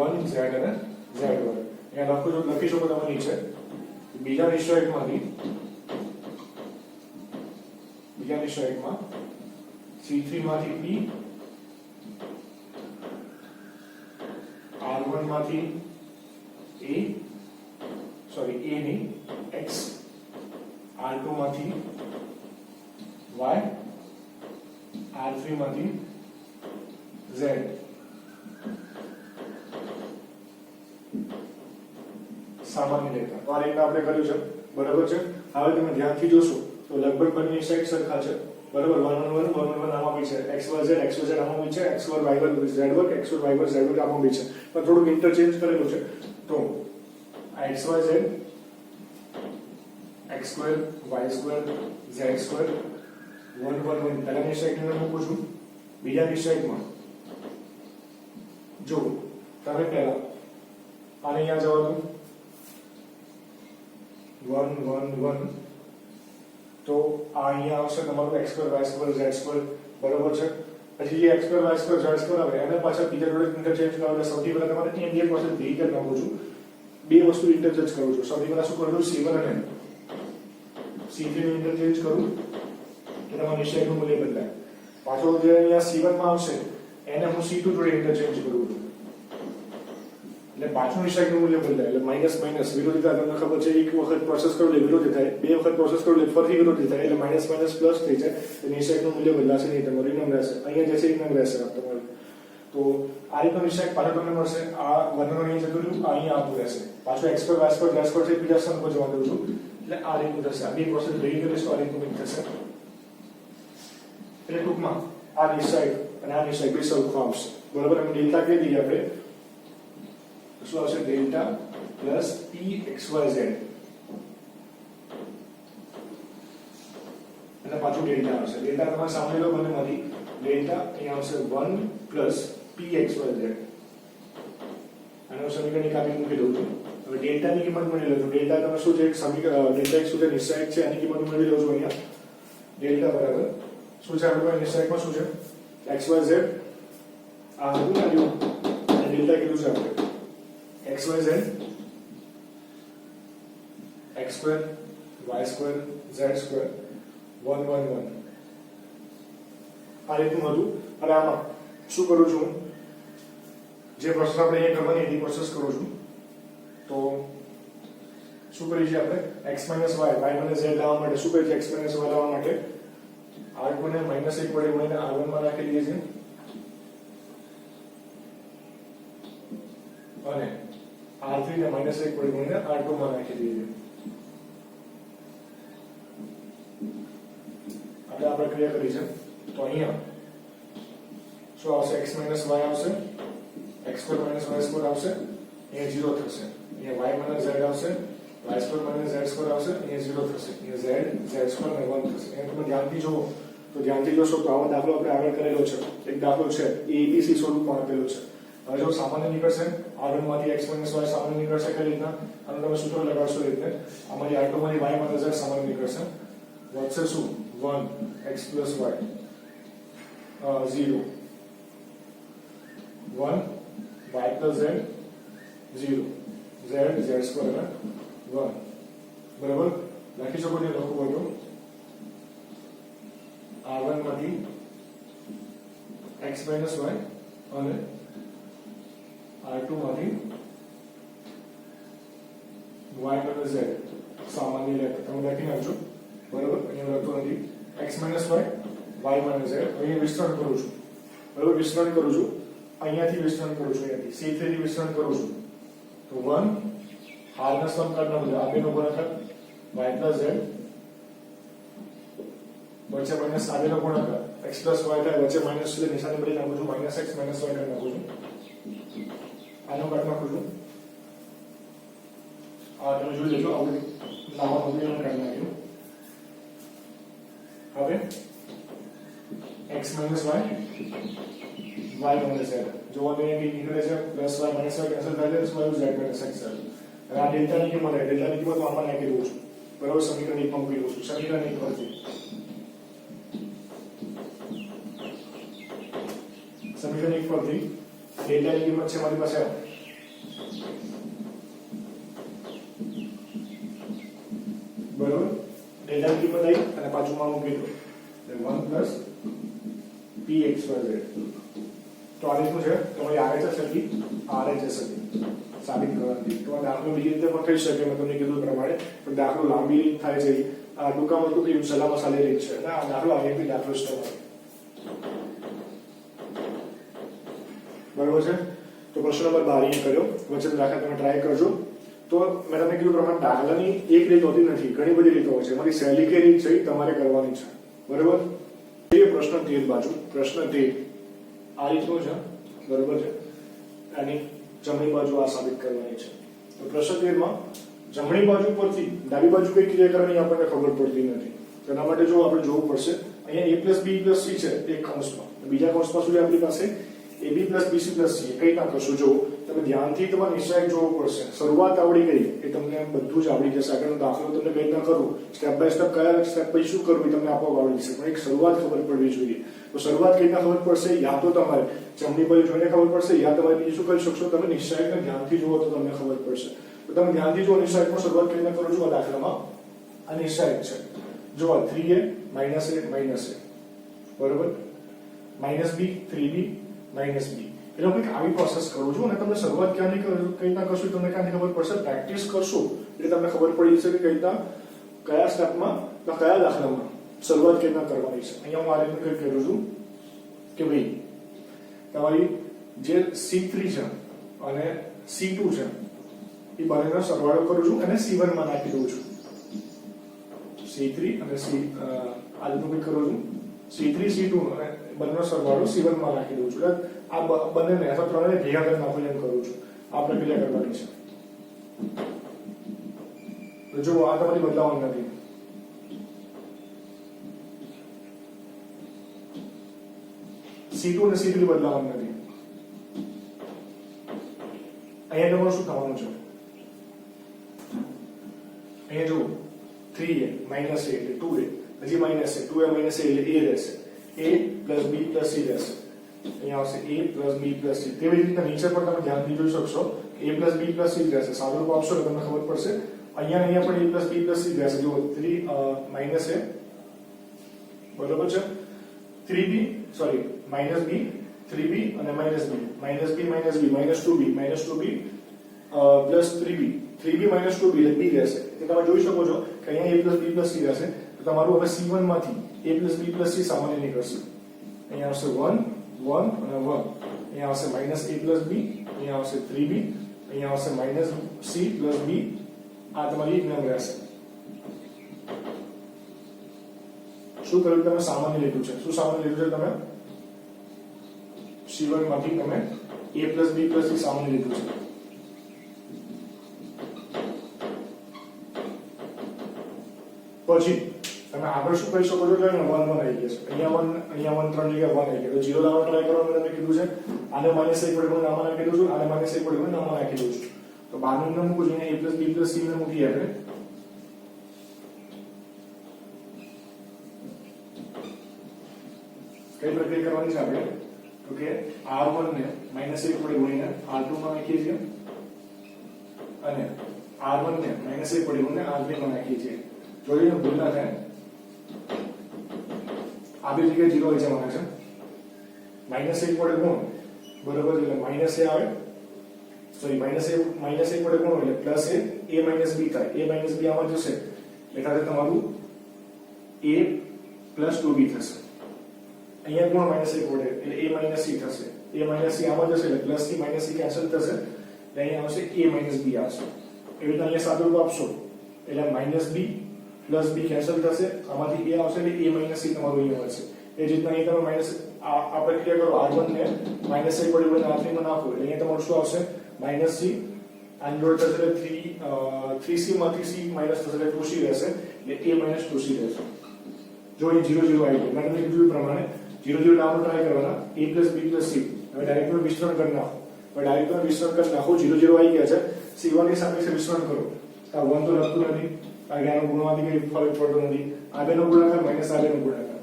1 z અને z વર્ગ. અહીંયા લખી શકો તમે નીચે. બીજા નિશ્ચયકમાં c3 માંથી p, r1 માંથી a ની x, r2 માંથી y, r3 માંથી z. સામાન્ય લેતા તો આ રીતે આપણે કર્યું છે, બરાબર છે. હવે તમે ધ્યાનથી જોશો તો લગભગ બંને નિશ્ચયક સરખા છે, બરાબર. 1 1 1 1 1 આમાં બી છે, x y z આમાં બી છે, x y y z વર્ગ, x y z વર્ગ આમાં બી છે, પણ થોડુંક ઇન્ટરચેન્જ કરેલું છે. તો આ x y z x square y square z square 1 1 1 પહેલા નિશ્ચયકની અંદર મૂકું છું. બીજા નિશ્ચયકમાં જો તમે પહેલા આને અહીંયા જવા દો 1 1 1, તો આ અહીંયા આવશે તમારું x square y square z square, બરાબર છે. પછી જે x square y square z square આવે એને પાછા બીજા જોડે ઇન્ટરચેન્જ કરો. એટલે સૌથી પહેલા તમારે અહીંયા બે પ્રોસેસ ભેગી કરું છું, બે વસ્તુ ઇન્ટરચેન્જ કરું છું. સૌથી પહેલા શું કરું છું, c1 અને c3 ને ઇન્ટરચેન્જ કરું એટલે તમારું નિશ્ચયકનું મૂલ્ય બદલાય. પાછો જે અહીંયા c1 માં આવશે એને હું c2 જોડે ઇન્ટરચેન્જ કરું છું એટલે પાછું નિશ્ચયકનું મૂલ્ય બદલાય. એટલે માઈનસ માઈનસ વિરોધિતા તમને ખબર છે, એક વખત પ્રોસેસ કરો એટલે વિરોધી થાય, બે વખત પ્રોસેસ કરો એટલે ફરીથી વિરોધી થાય, એટલે માઈનસ માઈનસ પ્લસ થઈ જાય. એટલે નિશ્ચયકનું મૂલ્ય બદલાશે નહીં, તમારું ઇનમ રહેશે. અહીંયા જે છે ઇનમ રહેશે તમારું. તો આ રીતનો નિશ્ચયક પાછો તમને મળશે. આ 1 1 અહીં જતું રહ્યું, આ અહીંયા આવતું રહેશે. પાછું x square y square z square છે બીજા સ્થાન પર જવા દઉં છું એટલે આ રીતનું થશે. આ બે પ્રોસેસ ભેગી કરીશું, આ રીતનું થશે. એટલે ટૂંકમાં આ નિશ્ચયક અને આ નિશ્ચયક બે સરખું આવશે, બરાબર. એમ ડેલ્ટા કહી દઈએ આપણે, શું આવશે, delta plus p x y z અને પાછું ડેલ્ટા આવશે. ડેલ્ટા તમારે સામે લો મને મળી, ડેલ્ટા અહીંયા આવશે 1 plus p x y z. આનું સમીકરણ કાપી મૂકી દઉં છું. હવે ડેલ્ટા ની કિંમત મળી લો છો. ડેલ્ટા તમે શું છે, એક સમીકરણ ડેલ્ટા x શું છે, નિશ્ચયક છે, એની કિંમત મળી લો છો. અહીંયા ડેલ્ટા બરાબર શું છે, આપણે નિશ્ચયકમાં શું છે, x y z આ હતું ને, અને ડેલ્ટા કેટલું છે આપણે x y z x square y square z square 1 1 1 આ રીતનું હતું. અને આમાં શું કરું છું, જે પ્રોસેસ આપણે અહીંયા કરવાની એની પ્રોસેસ કરું છું. તો શું કરીએ છીએ આપણે, x y y z લાવવા માટે શું કરીએ છીએ, x y લાવવા માટે r2 ને -1 વડે ગુણીને r1 માં રાખી દઈએ છીએ અને r3 ને -1 વડે ગુણીને r2 માં રાખી દઈએ છીએ. આપણે આ પ્રક્રિયા કરી છે. તો અહીંયા શું આવશે, x y આવશે, x સ્ક્વેર y સ્ક્વેર આવશે, અહીંયા 0 થશે. અહીંયા y z આવશે, y સ્ક્વેર z સ્ક્વેર આવશે, અહીંયા 0 થશે. અહીંયા z સ્ક્વેર ને 1 થશે. અહીંયા તમે ધ્યાનથી જુઓ તો ધ્યાનથી જોશો તો આવો દાખલો આપણે આગળ કરેલો છે. એક દાખલો છે abc સ્વરૂપમાં આપેલો છે. હવે જો સામાન્ય નીકળશે, r1 માંથી x y સામાન્ય નીકળશે કઈ રીતના, અને તમે સૂત્ર લગાડશો એ રીતે. આમાંથી r2 માંથી y z સામાન્ય નીકળશે. વધશે શું, 1 x plus y 0 1 y plus z 0 z z square 1, બરાબર. લખી શકો છો, લખવું હોય તો r1 માંથી x minus y અને r2 માંથી y minus z સામાન્ય લેતા તમે લખી નાખજો, બરાબર. અહીંયા લખતો નથી, x minus y y minus z. અહીંયા વિસ્તરણ કરું છું, બરાબર. વિસ્તરણ કરું છું. અહીંયાથી વિસ્તરણ કરું છું, અહીંયાથી C3 થી વિસ્તરણ કરું છું તો 1 હાલના સમકાળના બધા આ બેનો ગુણાકાર y + z વચ્ચે માઈનસ આ બેનો ગુણાકાર x + y થાય, વચ્ચે માઈનસ એટલે નિશાની બદલી નાખું છું, -x - y કરી નાખું છું, આનો કાઢી નાખું છું, આ તમે જોઈ લેજો, આવું નામાં મોકલીને કાઢી નાખ્યું. હવે x - y y - z જોવા દઈએ કે નીકળે છે +y - y કેન્સલ થાય છે, તો z - x છે. અને આ ડેલ્ટા ની કિંમત આમાં નાખી દઉં છું, બરાબર. સમીકરણ 1 માં મૂકી દઉં છું. સમીકરણ 1 પરથી ડેલ્ટા ની કિંમત છે મારી પાસે બરાબર. ડેલ્ટા ની કિંમત આવી અને બાજુમાં મૂકી દો 1 + pxyz. તો આ રીતનું છે તમારી RHS હતી, RHS હતી સાબિત કરવાની. તો આ દાખલો બીજી રીતે પણ થઈ શકે, મેં તમને કીધું પ્રમાણે, પણ દાખલો લાંબી રીત થાય છે. આ ટૂંકામાં તો સલાહ મસાલે રીત છે અને આ દાખલો આઈએમપી દાખલો છે બરાબર છે. તો પ્રશ્ન નંબર 12 કર્યો, વચ્ચે દાખલા તમે ટ્રાય કરજો. તો મેં તમને કીધું પ્રમાણે દાખલાની એક રીત હોતી નથી, ઘણી બધી રીતો હોય છે. એમાંથી સહેલી કે રીત છે તમારે કરવાની છે બરાબર. એ પ્રશ્ન 13 બાજુ, પ્રશ્ન 13 આ રીતનું છે બરાબર છે. આની જમણી બાજુ આ સાબિત કરવાની છે. તો પ્રશ્ન 13 માં જમણી બાજુ પરથી ડાબી બાજુ કઈ ક્રિયા કરવાની આપણને ખબર પડતી નથી. તેના માટે જો આપણે જોવું પડશે, અહીંયા a + b + c છે એક કૌંસમાં, બીજા કૌંસમાં શું છે આપણી પાસે ab + bc + c. કઈ ના કરશું, જો તમે ધ્યાનથી તમારે નિશ્ચય જોવું પડશે. શરૂઆત આવડી ગઈ એ તમને બધું જ આવડી જશે. આગળનો દાખલો તમને કઈ ના કરું, સ્ટેપ બાય સ્ટેપ કયા સ્ટેપ પછી શું કરવું તમને આપોઆપ આવડી જશે, પણ એક શરૂઆત ખબર પડવી જોઈએ. તો શરૂઆત કઈ ના ખબર પડશે, યા તો તમારે જમણી બાજુ જોઈને ખબર પડશે, યા તમારે બીજું શું કરી શકશો, તમે નિશ્ચયને ધ્યાનથી જુઓ તો તમને ખબર પડશે. તો તમે ધ્યાનથી જુઓ નિશ્ચયમાં શરૂઆત કઈ ના કરો છો. આ દાખલામાં આ નિશ્ચય છે, જો 3a - a બરોબર, -b 3b - b. એટલે હું આવી પ્રોસેસ કરું છું અને તમને શરૂઆત ક્યાંથી કઈ ના કરશું તમને ક્યાંથી ખબર પડશે, પ્રેક્ટિસ કરશો એટલે તમને ખબર પડી જશે કે કઈ રીતના કયા સ્ટેપમાં કયા દાખલામાં શરૂઆત કઈ રીતના કરવાની છે. અહીંયા હું આ રીતનું કંઈક કરું છું કે ભાઈ તમારી જે C3 છે અને C2 છે એ બંનેનો સરવાળો કરું છું અને C1 માં નાખી દઉં છું. C3 અને આ રીતનું કંઈક કરું છું, C3 C2 અને બંનેનો સરવાળો C1 માં નાખી દઉં છું. આ બંનેને અથવા ત્રણેયને ભેગા કરી નાખું એમ કરું છું. આ પ્રક્રિયા કરવાની છે. તો જો આ તમારી બદલાવાનું નથી. C2 અને C3 બદલાવાનું નથી. અહીંયા તમારું શું થવાનું છે, અહીંયા જો 3a - a એટલે 2a, હજી -a 2a - a એટલે a રહેશે, a + b + c રહેશે. અહીંયા આવશે a + b + c. તેવી રીતે નીચે પણ તમે ધ્યાનથી જોઈ શકશો a + b + c રહેશે. સાદું રૂપ આપશો એટલે તમને ખબર પડશે. અહીંયા પણ a + b + c રહેશે. જો 3 - a બરોબર છે, 3b સોરી -b 3b અને -b -b -b -2b + 3b 3b - 2b એટલે b રહેશે. એટલે તમે જોઈ શકો છો કે અહીંયા a + b + c રહેશે. તો તમારું હવે C1 માંથી a + b + c સામાન્ય નીકળશે. અહીંયા આવશે 1 1 અને 1. અહીંયા આવશે -a + b, અહીંયા આવશે 3b, અહીંયા આવશે -c + b. આ તમારી એક નંબર રહેશે. શું કર્યું તમે, સામાન્ય લીધું છે. શું સામાન્ય લીધું છે તમે, C1 માંથી તમે a + b + c સામાન્ય લીધું છે. પછી તમે આગળ શું કરી શકો છો કે 1 1 આવી ગયા છે. અહીંયા 1 3 જગ્યાએ 1 આવી ગયા. તો 0 લાવવાનો ટ્રાય કરવાનું મેં તમને કીધું છે. આને -1 પડે નામાં નાખી દઉં છું, આને -1 પડે નામાં નાખી દઉં છું. તો બારનું નામ મૂકું છું, અહીંયા a + b + c ને મૂકીએ આપણે. કઈ પ્રક્રિયા કરવાની છે આપણે, તો કે r1 ને -1 પડે ગુણીને r2 માં નાખીએ છીએ અને r1 ને -1 પડે ગુણીને r3 માં નાખીએ છીએ. જોઈને ભૂલ ના થાય, આ બે જગ્યાએ 0 આવી જવાના છે. -1 પડે ગુણ બરોબર, એટલે -a આવે, સોરી -1 પડે ગુણ એટલે +a - b થાય. a - b આમાં જશે એટલે તમારું a + 2b થશે. અહીંયા ગુણ -1 પડે એટલે a - c થશે. a માઇનસ c આમાં જશે એટલે plus c minus c cancel થશે એટલે અહીંયા આવશે a માઇનસ b આવશે એવી રીતે અહીંયા સાદું રૂપ આપશો એટલે minus b plus b cancel થશે આમાંથી a આવશે એટલે a માઇનસ c તમારું અહીંયા આવશે એ જ રીતના અહીંયા તમે માઇનસ આ પ્રક્રિયા કરો r1 ને માઇનસ a વડે r3 માં નાખો એટલે અહીંયા તમારું શું આવશે માઇનસ c આની જોડે થશે એટલે 3c માંથી c માઇનસ થશે એટલે 2c રહેશે એટલે a માઇનસ 2c રહેશે જો અહીં 0 0 આવી ગયું મેં તમને કીધું પ્રમાણે 0 0 નામનો ટ્રાય કરવાના a plus b plus c હવે ડાયરેક્ટ નું વિસ્તરણ કરી નાખો હવે ડાયરેક્ટ નું વિસ્તરણ કરી નાખો 0 0 આવી ગયા છે c1 ની સાપેક્ષે વિસ્તરણ કરો આ 1 તો લખતું નથી કારણ કે આનો ગુણવાથી કઈ ફરક પડતો નથી આ બેનો ગુણાકાર માઈનસ આ બેનો ગુણાકાર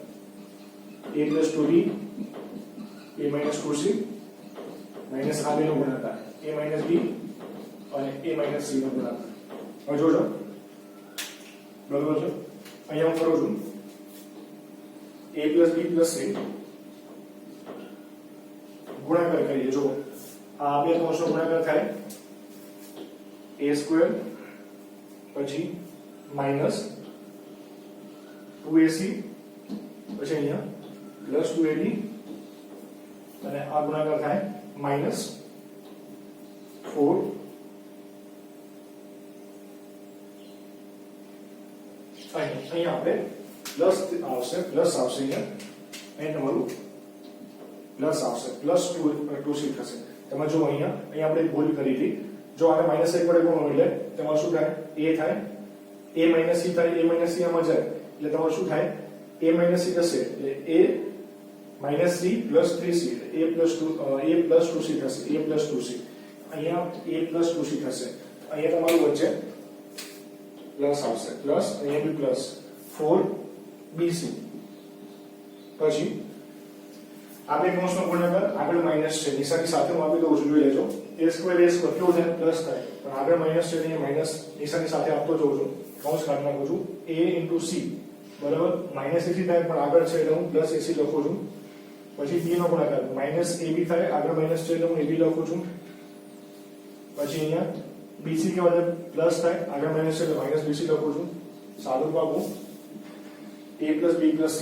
a plus 2b a minus 2c minus આ બેનો ગુણાકાર a માઈનસ b અને a માઈનસ c નો ગુણાકાર હવે જોજો બરોબર છે અહીંયા હું કરું છું a plus b plus c ગુણાકાર કરીએ જો આ બે કોષનો ગુણાકાર થાય a સ્ક્વેર પછી માઈનસ 2ac પછી અહીંયા પ્લસ 2ab અને આ ગુણાકાર થાય માઈનસ 4 અહીંયા આપણે પ્લસ આવશે અહીંયા તમારું પ્લસ આવશે પ્લસ 2c થશે તમે જો અહીંયા આપણે ભૂલ કરી હતી જો આને માઈનસ 1 વડે ગુણો એટલે તમારું શું થાય a થાય a માઈનસ c થાય a માઈનસ c આમાં જાય એટલે તમારું શું થાય a માઈનસ c થશે એટલે a minus c plus 3c a plus 2c થશે a પ્લસ 2c અહીંયા a પ્લસ 2c થશે અહીંયા તમારું વચ્ચે પ્લસ આવશે પ્લસ અહીંયા બી પ્લસ 4bc પછી આ બે કૌંસનો ગુણાકાર આગળ માઈનસ છે નિશાની સાથે હું આપી દઉં છું જોઈ લેજો a સ્ક્વેર કેવું થાય પ્લસ થાય પણ આગળ માઈનસ છે અહીંયા માઈનસ નિશાની સાથે આપતો જઉં છું કૌંસ કાઢી નાખું છું a c બરાબર માઈનસ ac થાય પણ આગળ છે એટલે હું પ્લસ ac લખું છું પછી b નો ગુણાકાર માઈનસ ab થાય આગળ માઈનસ છે એટલે હું ab લખું છું પછી અહીંયા bc કેવાય પ્લસ થાય આગળ માઈનસ છે એટલે માઈનસ bc લખું છું સાદું આપું a plus b plus c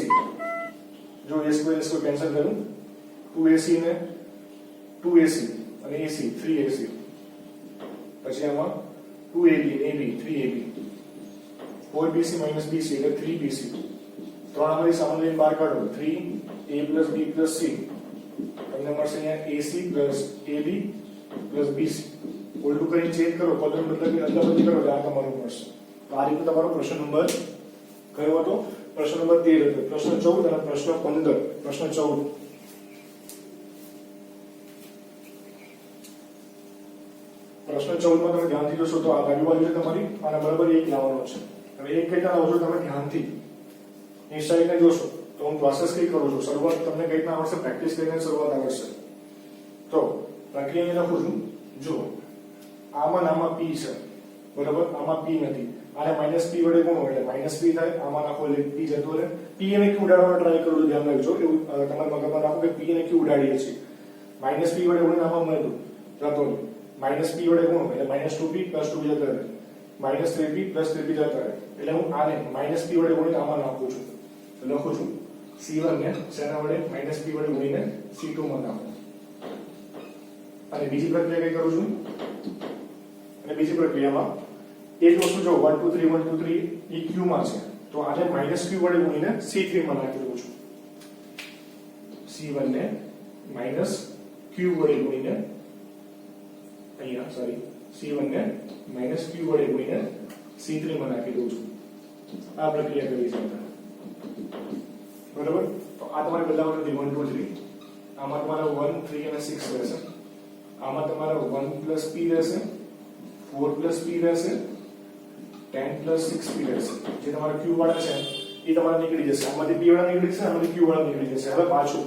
જો a square કેન્સલ કરું 2ac ને 2ac અને ac 3ac પછી આમાં 2ab ab 3ab 4bc minus bc એટલે 3bc ત્રણ અમારી સામાન્ય લઈને બહાર કાઢો 3a plus b plus c તમને મળશે અહીંયા ac plus ab plus bc ઉલટું કરીને ચેન્જ કરો પદનો મતલબ અદલાબદલી કરો એટલે આ તમારું મળશે તો આ રીતે તમારો પ્રશ્ન નંબર કયો હતો પ્રશ્ન નંબર 13 હતો પ્રશ્ન 14 અને પ્રશ્ન 15 પ્રશ્ન 14 પ્રશ્ન 14 માં તમે ધ્યાનથી જોશો તો આ બાજુ બાજુ છે તમારી અને બરાબર એક લાવવાનો છે હવે એક કેટલા લાવશો તમે ધ્યાનથી નિશ્ચયને જોશો તો હું પ્રોસેસ કઈ કરું છું શરૂઆત તમને કઈ રીતના આવડશે પ્રેક્ટિસ કરીને શરૂઆત આવશે તો પ્રક્રિયા લખું છું જો આમાં નામાં p છે બરાબર આમાં p નથી આને માઈનસ p વડે ગુણો એટલે માઈનસ p થાય આમાં નાખો એટલે p જતો રહે p ને q ઉડાડવાનો ટ્રાય કરો ધ્યાન રાખજો એવું તમારા મગજમાં રાખો કે p ને q ઉડાડીએ છીએ માઈનસ p વડે ગુણીને આમાં મળ્યું જતો રહે માઈનસ p વડે ગુણો એટલે માઈનસ 2p પ્લસ 2p જતો રહે માઈનસ 3p પ્લસ 3p જતો રહે એટલે હું આને માઈનસ p વડે ગુણીને આમાં નાખું છું તો લખું છું c1 ને શેના વડે માઈનસ p વડે ગુણીને c2 માં નાખું અને બીજી પ્રક્રિયા કઈ કરું છું અને બીજી પ્રક્રિયામાં એ જ વસ્તુ જો 1 2 3 1 2 3 એ q માં છે તો આને માઈનસ q વડે ગુણીને c3 માં નાખી દઉં છું c1 ને માઈનસ q વડે ગુણીને અહીંયા સોરી c1 ને માઈનસ q વડે ગુણીને c3 માં નાખી દઉં છું આ પ્રક્રિયા કરી છે બરાબર તો આ તમારે બદલાવાનું નથી 1 2 3 આમાં તમારા 1 3 અને 6 રહેશે આમાં તમારા 1 plus p રહેશે 4 plus p રહેશે 10 plus 6p રહેશે જે તમારા q વાળા છે એ તમારા નીકળી જશે આમાંથી p વાળા નીકળી જશે આમાંથી q વાળા નીકળી જશે હવે પાછું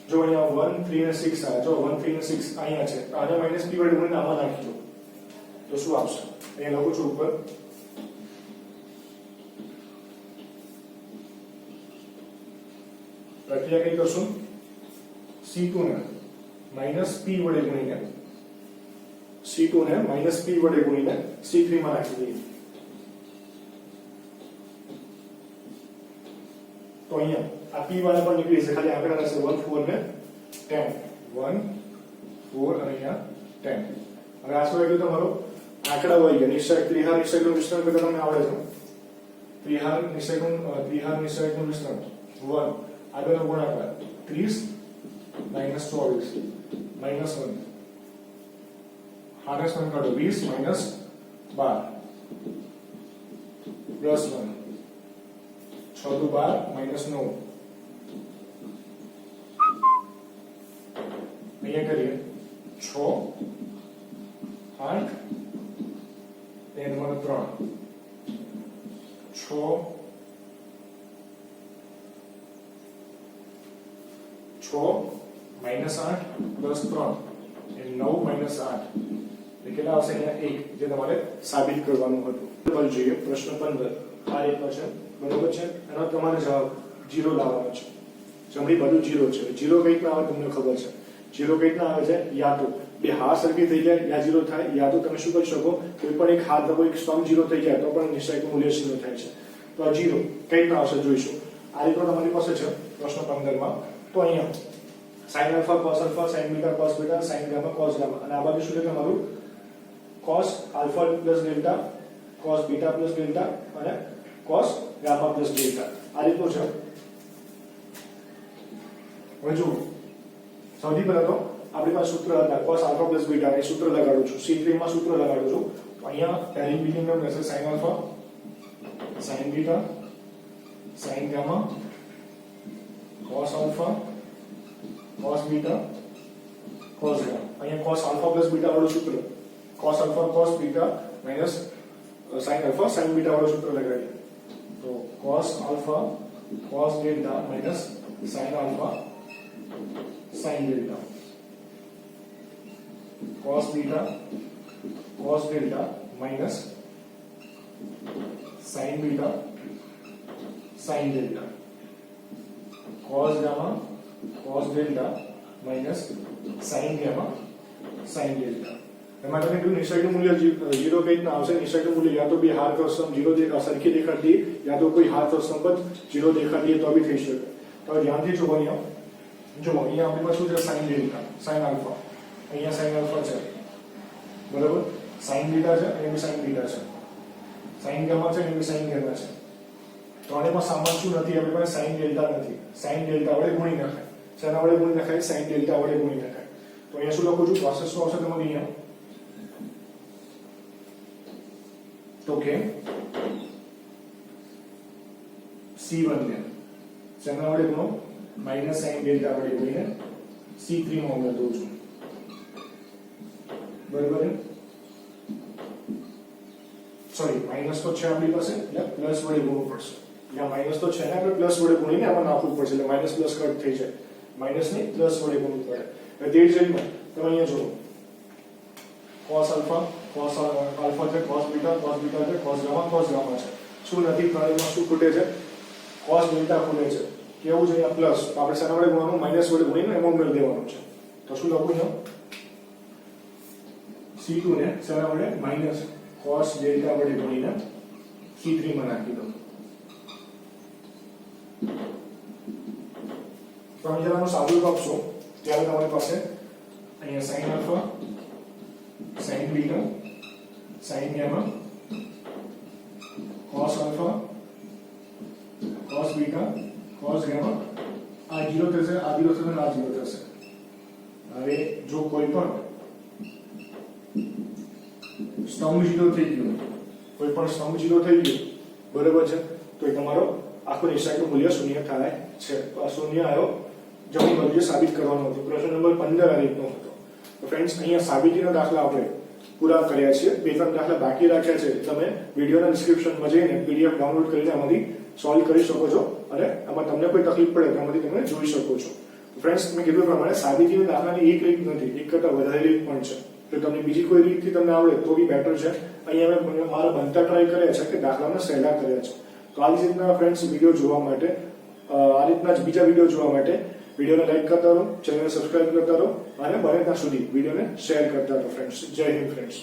જો અહીંયા 1 3 અને 6 આ જો 1 3 અને 6 અહીંયા છે તો આને માઈનસ p વડે ગુણીને આમાં નાખી દો તો શું આવશે અહીંયા લખું છું ઉપર પ્રક્રિયા કઈ કરશું c2 ને માઈનસ p વડે ગુણીને c2 ને માઈનસ p વડે ગુણીને c3 માં નાખી દઈએ તો અહીંયા આ p વાળા પણ નીકળી જશે ખાલી આંકડા રહેશે 1 4 ને 10 1 4 અને અહીંયા 10. હવે આ શું આવી ગયું તમારો આંકડા આવી ગયા. નિશ્ચય ત્રિહાર નિશ્ચયકનું વિસ્તરણ કરતા તમને આવડે છે. ત્રિહાર નિશ્ચયકનું વિસ્તરણ 1 આગળનો ગુણાકાર 30 minus 24 minus 1 हार्नेस में काटो 20 minus 12 plus 1 6 दो 12 minus 9 અહીંયા કરીએ 6 8 3 6 minus 8 plus 3 એ 9 minus 8 એટલે કેટલા આવશે અહીંયા 1 જે તમારે સાબિત કરવાનું હતું. બરાબર જોઈએ પ્રશ્ન 15 આ રીતનો છે. બરાબર છે. એનો તમારે જવાબ 0 લાવવાનો છે. જમણી બાજુ 0 છે. 0 કઈ રીતના આવે તમને ખબર છે. 0 કઈ રીતના આવે છે યા તો બે હાથ સરખી થઈ જાય યા 0 થાય યા તો તમે શું કરી શકો કોઈ પણ એક હાથ કોઈ સ્તંભ 0 થઈ જાય તો પણ નિશ્ચયકનું મૂલ્ય 0 થાય છે. તો આ 0 કઈ રીતના આવશે જોઈશું. આ રીતનો તમારી પાસે છે પ્રશ્ન 15 માં. તો અહીંયા sin alpha cos alpha sin beta cos beta sin gamma cos gamma અને આ બાજુ શું છે તમારું cos alpha plus delta cos beta plus delta અને cos gamma plus delta આ રીતનું છે. હવે જુઓ સૌથી પહેલા તો આપણી પાસે સૂત્ર હતા cos alpha plus beta એ સૂત્ર લગાડું છું. C3 માં સૂત્ર લગાડું છું. તો અહીંયા પહેલી બિગિંગ ટર્મ રહેશે sin alpha sin beta sin gamma cos alpha cos beta cos gamma. અહીંયા cos alpha plus beta વાળું સૂત્ર cos alpha cos beta minus sin alpha sin beta વાળું સૂત્ર લગાડીએ તો cos alpha cos delta minus sin alpha sin delta cos beta cos delta minus sin beta sin delta cos gamma cos delta minus sin gamma sin delta. એમાં તમે કીધું નિશ્ચયકનું મૂલ્ય 0 કઈ રીતના આવશે. નિશ્ચયકનું મૂલ્ય યા તો બે હાથ or સ્તંભ 0 સરખી દેખાડી યા તો કોઈ હાથ or સ્તંભ જ 0 દેખાડી તો બી થઈ શકે. તો ધ્યાનથી જુઓ અહીંયા આપણી પાસે શું છે sin delta sin alpha અહીંયા sin alpha છે બરાબર sin beta છે અને sin beta છે sin gamma છે અને sin gamma છે. ત્રણેયમાં સામાન શું નથી આપણી પાસે sin delta નથી. sin delta વડે ગુણી નખાય. શેના વડે ગુણી નખાય sin delta વડે ગુણી નખાય. તો અહીંયા શું લખું છું પ્રોસેસ શું આવશે તમારી અહીંયા તો કે C1 ને શેના વડે ગુણો માઈનસ sin delta વડે ગુણીને C3 માં ઉમેરી દઉં છું. બરાબર સોરી માઈનસ તો છે આપણી પાસે એટલે પ્લસ વડે ગુણવું પડશે. यहाँ माइनस तो है ना આપણે પ્લસ વડે ગુણીને આમાં નાખવું પડશે એટલે માઈનસ પ્લસ કટ થઈ જાય. માઈનસ ની પ્લસ વડે ગુણવું પડે. એટલે તે જ રીતમાં તમે અહીંયા જુઓ cos alpha છે cos beta છે cos gamma છે. શું નથી ત્રણેયમાં શું ખૂટે છે cos delta ખૂટે છે. કેવું છે અહીંયા પ્લસ તો આપણે શેના વડે ગુણવાનું માઈનસ વડે ગુણીને એમાં ઉમેરી દેવાનું છે. તો શું લખું અહીંયા C2 ને શેના વડે માઈનસ cos delta વડે ગુણીને C3 માં નાખી દો. તમે જ્યારે આનું સાદું આપશો ત્યારે તમારી પાસે અહીંયા sin alpha sin beta sin gamma cos alpha cos beta cos gamma આ 0 થશે આ 0 થશે આ 0 થશે. હવે જો કોઈ પણ સ્તંભ 0 થઈ ગયો બરાબર છે તો એ તમારો આખો નિશ્ચયકનું મૂલ્ય 0 થાય છે. તો આ 0 આવ્યો જમણી બાજુએ સાબિત કરવાનો હતો. પ્રશ્ન નંબર 15 આ રીતનો હતો. તો ફ્રેન્ડ્સ અહીંયા સાબિતીના દાખલા આપણે પૂરા કર્યા છે. બે ત્રણ દાખલા બાકી રાખ્યા છે. તમે વિડિયોના ડિસ્ક્રિપ્શનમાં જઈને PDF ડાઉનલોડ કરીને આમાંથી સોલ્વ કરી શકો છો અને આમાં તમને કોઈ તકલીફ પડે તો આમાંથી તમે જોઈ શકો છો. ફ્રેન્ડ્સ મેં કીધું પ્રમાણે સાબિતીના દાખલાની એક રીત નથી, એક કરતાં વધારે રીત પણ છે. તો તમને બીજી કોઈ રીતથી તમને આવડે તો બી બેટર છે. અહીંયા મેં મારા બનતા ટ્રાય કર્યા છે કે દાખલાને સહેલા કર્યા છે. તો આ રીતના ફ્રેન્ડ્સ વિડીયો જોવા માટે આ રીતના જ બીજા વિડીયો જોવા માટે વિડીયોને લાઈક કરતા રહો, ચેનલને સબસ્ક્રાઇબ કરતા રહો અને બને ત્યાં સુધી વિડીયોને શેર કરતા રહો ફ્રેન્ડ્સ. જય હિન્દ ફ્રેન્ડ્સ.